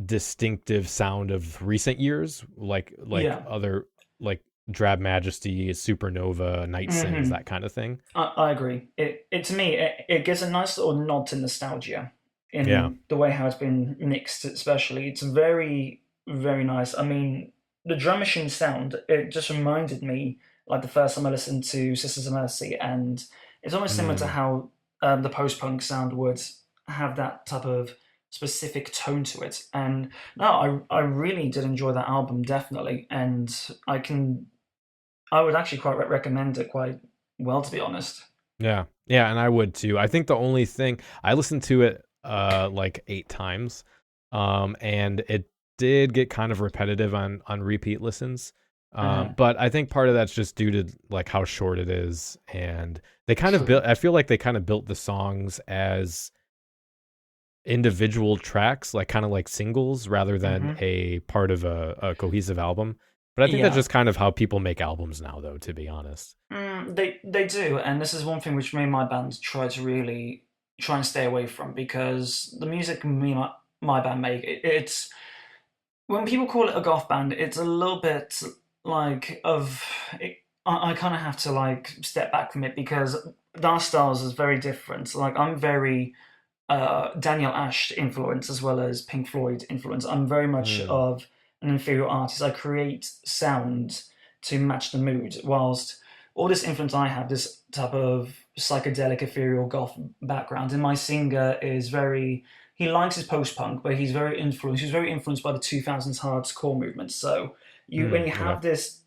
distinctive sound of recent years, like other like Drab Majesty, Supernova, Night Sins, that kind of thing. I agree. It to me, it gives a nice little nod to nostalgia in the way how it's been mixed, especially. It's very, very nice. I mean, the drum machine sound, it just reminded me like the first time I listened to Sisters of Mercy, and it's almost similar to how the post-punk sound would have that type of specific tone to it. And no, I really did enjoy that album, definitely, and I would actually quite recommend it quite well, to be honest. Yeah, and I would too. I think the only thing, I listened to it like 8 times, and it did get kind of repetitive on repeat listens. But I think part of that's just due to like how short it is, and they kind of built. I feel like they kind of built the songs as individual tracks, like kind of like singles, rather than a part of a cohesive album. But I think that's just kind of how people make albums now, though, to be honest. They do, and this is one thing which me and my band try and stay away from, because the music me and my band make, it's when people call it a goth band, it's a little bit like I kind of have to like step back from it, because our styles is very different. Like I'm very Daniel Ash influence as well as Pink Floyd influence. I'm very much of an inferior artist. I create sound to match the mood, whilst all this influence I have, this type of psychedelic, ethereal goth background, and my singer is very. He likes his post-punk, but he's very influenced. He's very influenced by the 2000s hardcore movement. So when you have this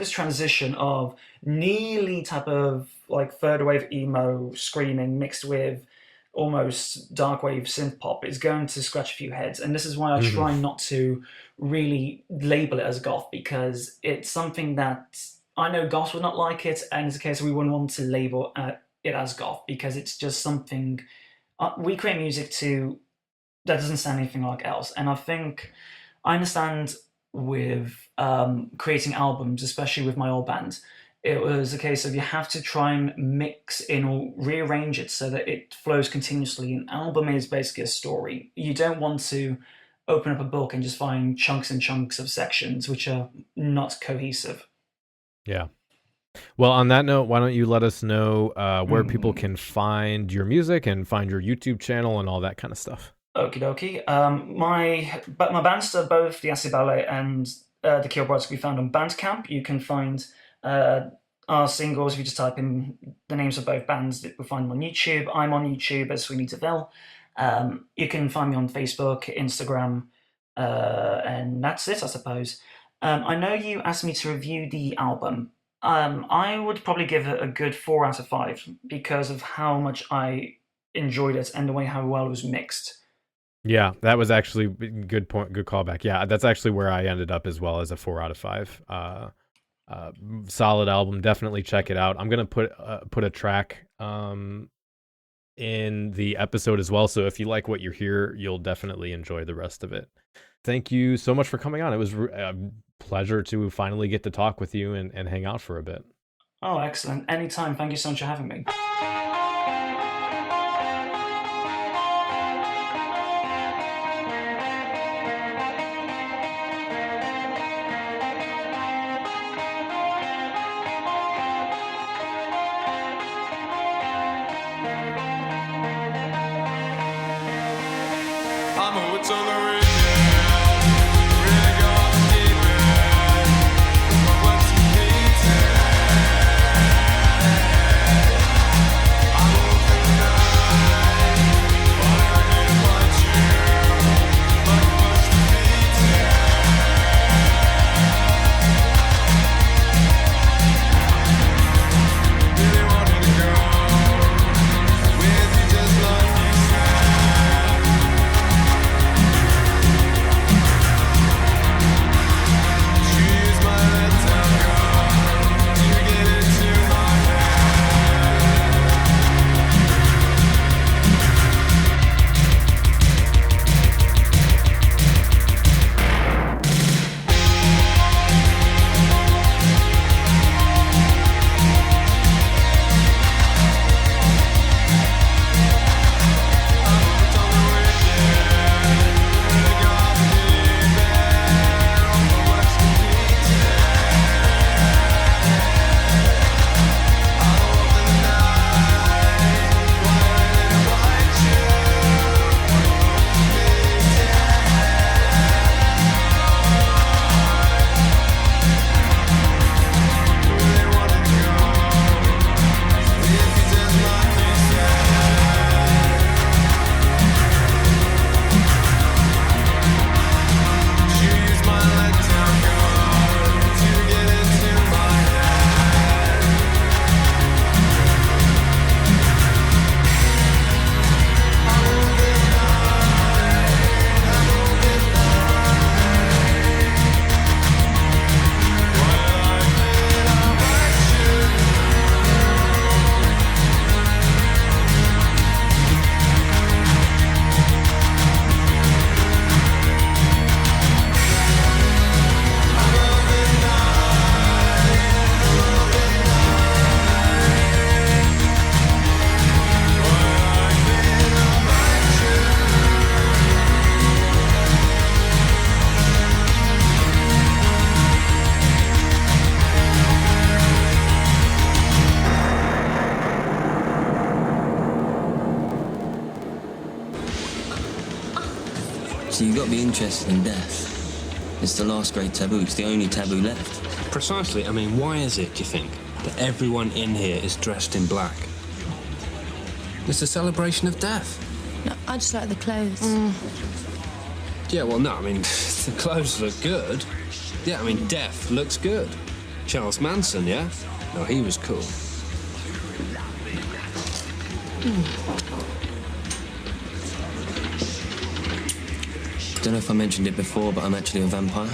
transition of nearly type of like third wave emo screaming mixed with almost dark wave synth pop, it's going to scratch a few heads. And this is why I try not to really label it as goth, because it's something that I know goth would not like it, and it's a case we wouldn't want to label it as goth, because it's just something we create music that doesn't sound anything like else. And I think I understand with creating albums, especially with my old band, it was a case of you have to try and mix in or rearrange it so that it flows continuously. An album is basically a story. You don't want to open up a book and just find chunks and chunks of sections which are not cohesive. Yeah. Well, on that note, why don't you let us know where people can find your music and find your YouTube channel and all that kind of stuff. Okie dokie. My bands are both the Acid Ballet and the Kill Brides can be found on Bandcamp. You can find our singles if you just type in the names of both bands. You'll find them on YouTube. I'm on YouTube as Sweeney Deville. You can find me on Facebook, Instagram, and that's it, I suppose. I know you asked me to review the album. I would probably give it a good 4 out of 5 because of how much I enjoyed it and the way how well it was mixed. Yeah, that was actually a good point, good callback. Yeah, that's actually where I ended up as well, as a 4 out of 5. Solid album. Definitely check it out. I'm gonna put a track in the episode as well. So if you like what you hear, you'll definitely enjoy the rest of it. Thank you so much for coming on. It was a pleasure to finally get to talk with you and hang out for a bit. Oh, excellent. Anytime. Thank you so much for having me. So you've got to be interested in death. It's the last great taboo. It's the only taboo left. Precisely. I mean, why is it, do you think, that everyone in here is dressed in black? It's a celebration of death. No, I just like the clothes. Yeah, well, no, I mean, the clothes look good. Yeah, I mean, death looks good. Charles Manson, yeah? No, he was cool. Don't know if I mentioned it before, but I'm actually a vampire.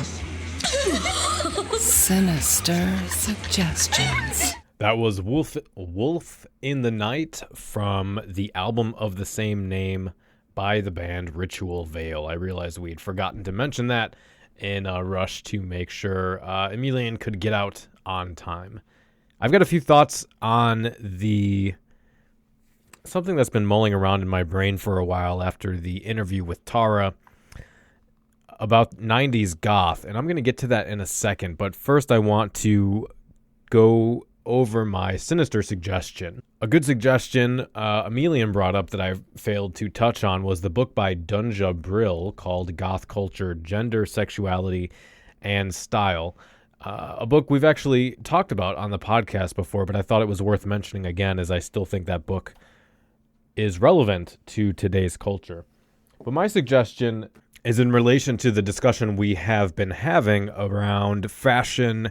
Sinister Suggestions. That was Wolf in the Night from the album of the same name by the band Ritual Veil. I realized we'd forgotten to mention that in a rush to make sure Emilijan could get out on time. I've got a few thoughts on something that's been mulling around in my brain for a while after the interview with Tara about 90s goth, and I'm going to get to that in a second, but first I want to go over my Sinister Suggestion. A good suggestion Emilijan brought up that I failed to touch on was the book by Dunja Brill called Goth Culture, Gender, Sexuality, and Style. A book we've actually talked about on the podcast before, but I thought it was worth mentioning again as I still think that book is relevant to today's culture. But my suggestion is in relation to the discussion we have been having around fashion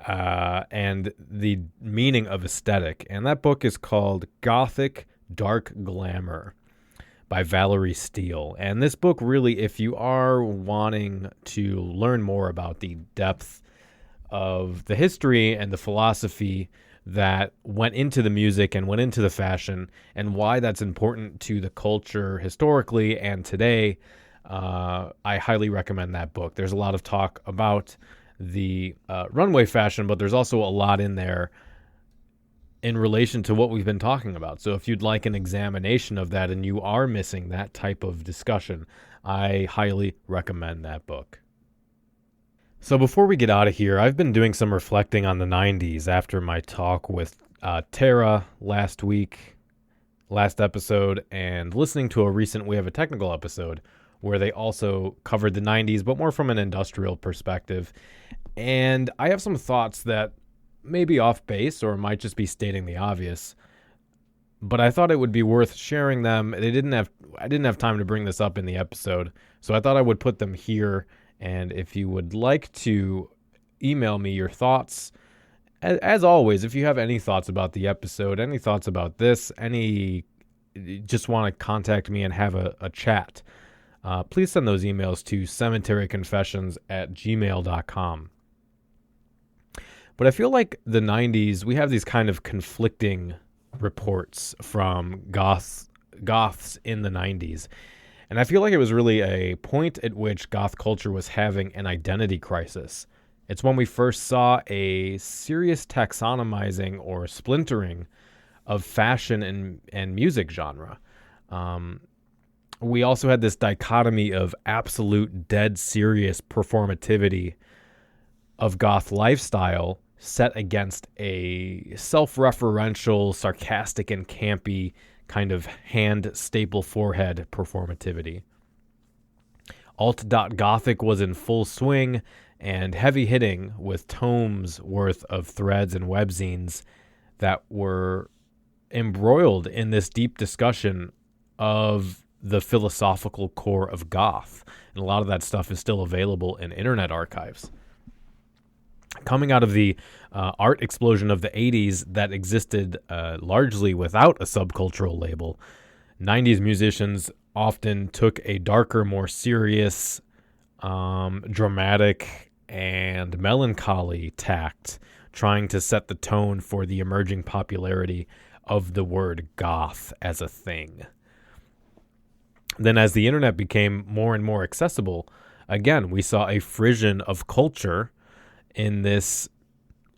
and the meaning of aesthetic. And that book is called Gothic Dark Glamour by Valerie Steele. And this book really, if you are wanting to learn more about the depth of the history and the philosophy that went into the music and went into the fashion and why that's important to the culture historically and today, I highly recommend that book. There's a lot of talk about the runway fashion, but there's also a lot in there in relation to what we've been talking about. So if you'd like an examination of that and you are missing that type of discussion, I highly recommend that book. So before we get out of here, I've been doing some reflecting on the 90s after my talk with Tara last episode, and listening to a recent We Have a Technical episode where they also covered the 90s, but more from an industrial perspective. And I have some thoughts that may be off base or might just be stating the obvious, but I thought it would be worth sharing them. I didn't have time to bring this up in the episode, so I thought I would put them here. And if you would like to email me your thoughts, as always, if you have any thoughts about the episode, any thoughts about this, just want to contact me and have a chat, please send those emails to cemeteryconfessions@gmail.com. But I feel like the 90s, we have these kind of conflicting reports from goths in the 90s. And I feel like it was really a point at which goth culture was having an identity crisis. It's when we first saw a serious taxonomizing or splintering of fashion and music genre. We also had this dichotomy of absolute dead serious performativity of goth lifestyle set against a self-referential, sarcastic, and campy kind of hand staple forehead performativity. Alt.Gothic was in full swing and heavy hitting with tomes worth of threads and webzines that were embroiled in this deep discussion of the philosophical core of goth. And a lot of that stuff is still available in internet archives. Coming out of the art explosion of the 80s that existed largely without a subcultural label, 90s musicians often took a darker, more serious, dramatic, and melancholy tact, trying to set the tone for the emerging popularity of the word goth as a thing. Then as the internet became more and more accessible, again, we saw a frisson of culture in this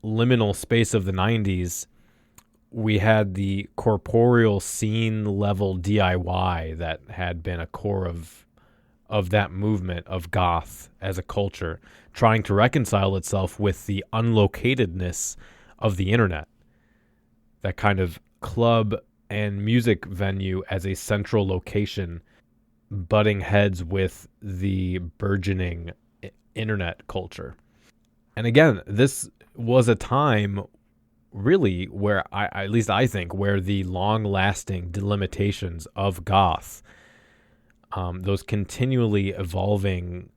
liminal space of the 90s. We had the corporeal scene level DIY that had been a core of that movement of goth as a culture, trying to reconcile itself with the unlocatedness of the internet. That kind of club and music venue as a central location, butting heads with the burgeoning internet culture. And again, this was a time really where at least I think, where the long-lasting delimitations of goth, those continually evolving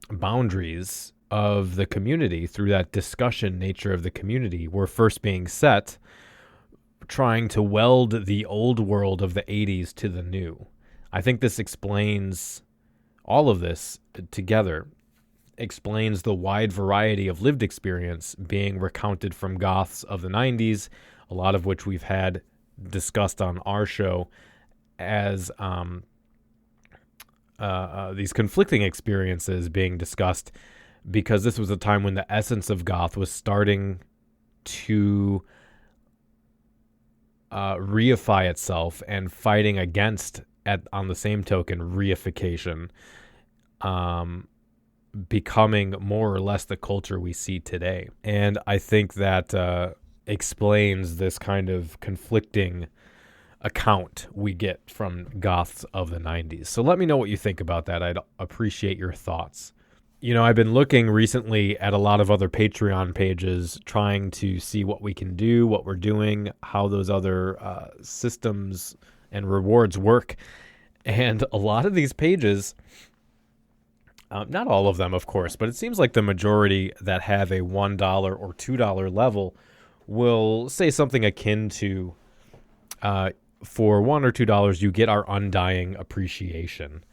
boundaries of the community through that discussion nature of the community were first being set, trying to weld the old world of the 80s to the new. I think this explains all of this together, explains the wide variety of lived experience being recounted from goths of the 90s, a lot of which we've had discussed on our show as these conflicting experiences being discussed, because this was a time when the essence of goth was starting to reify itself and fighting against, on the same token, reification, becoming more or less the culture we see today. And I think that explains this kind of conflicting account we get from goths of the 90s. So let me know what you think about that. I'd appreciate your thoughts. You know, I've been looking recently at a lot of other Patreon pages, trying to see what we can do, what we're doing, how those other systems and rewards work. And a lot of these pages, not all of them, of course, but it seems like the majority that have a $1 or $2 level will say something akin to, for $1 or $2, you get our undying appreciation.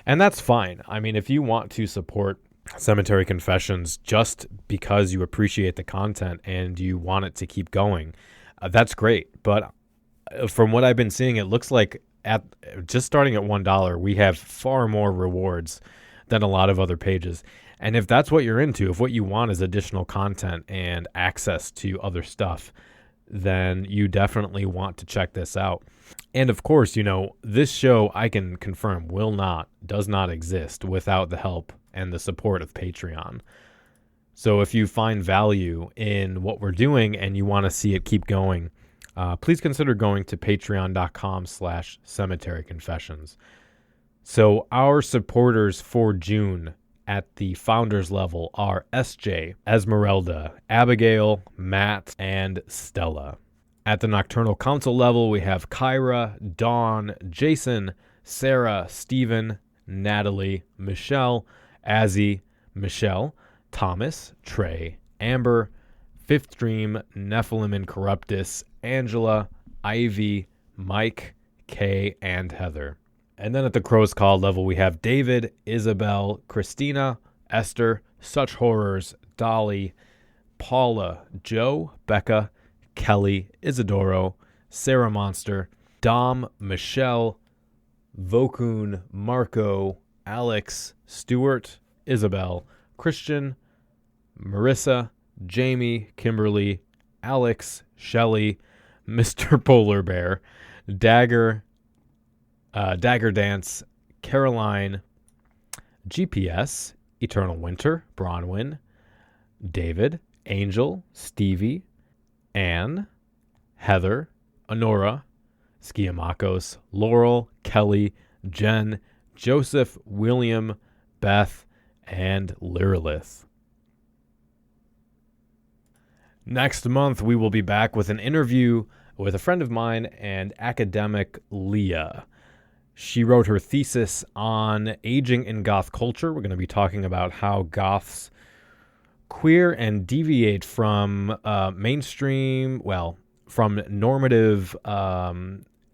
And that's fine. I mean, if you want to support Cemetery Confessions just because you appreciate the content and you want it to keep going, that's great. But from what I've been seeing, it looks like at just starting at $1, we have far more rewards than a lot of other pages. And if that's what you're into, if what you want is additional content and access to other stuff, then you definitely want to check this out. And of course, you know, this show, I can confirm, does not exist without the help and the support of Patreon. So if you find value in what we're doing and you want to see it keep going, please consider going to patreon.com/Cemetery Confessions. So our supporters for June at the founders level are SJ, Esmeralda, Abigail, Matt, and Stella. At the Nocturnal Council level, we have Kyra, Dawn, Jason, Sarah, Steven, Natalie, Michelle, Azzy, Michelle, Thomas, Trey, Amber, Fifth Dream, Nephilim and Corruptus, Angela, Ivy, Mike, Kay, and Heather. And then at the Crow's Call level, we have David, Isabel, Christina, Esther, Such Horrors, Dolly, Paula, Joe, Becca, Kelly, Isidoro, Sarah Monster, Dom, Michelle, Vokun, Marco, Alex, Stuart, Isabel, Christian, Marissa, Jamie, Kimberly, Alex, Shelley, Mr. Polar Bear, Dagger Dance, Caroline, GPS, Eternal Winter, Bronwyn, David, Angel, Stevie, Anne, Heather, Honora, Skiamakos, Laurel, Kelly, Jen, Joseph, William, Beth, and Lyrillith. Next month, we will be back with an interview with a friend of mine and academic Leah. She wrote her thesis on aging in goth culture. We're going to be talking about how goths queer and deviate from from normative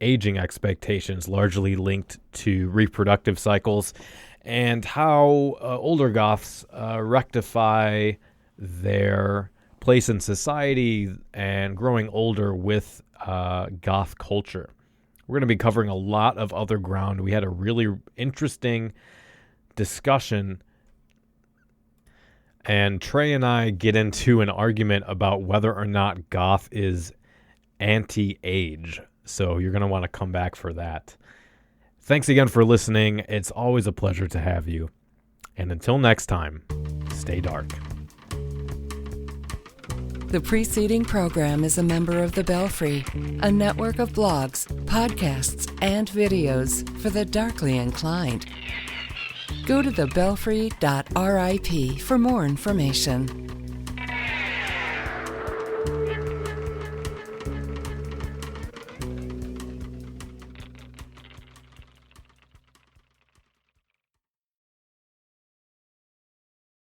aging expectations, largely linked to reproductive cycles, and how older goths rectify their place in society and growing older with goth culture. We're going to be covering a lot of other ground. We had a really interesting discussion, and Trey and I get into an argument about whether or not goth is anti-age. So you're going to want to come back for that. Thanks again for listening. It's always a pleasure to have you. And until next time, stay dark. The preceding program is a member of The Belfry, a network of blogs, podcasts, and videos for the darkly inclined. Go to thebelfry.rip for more information.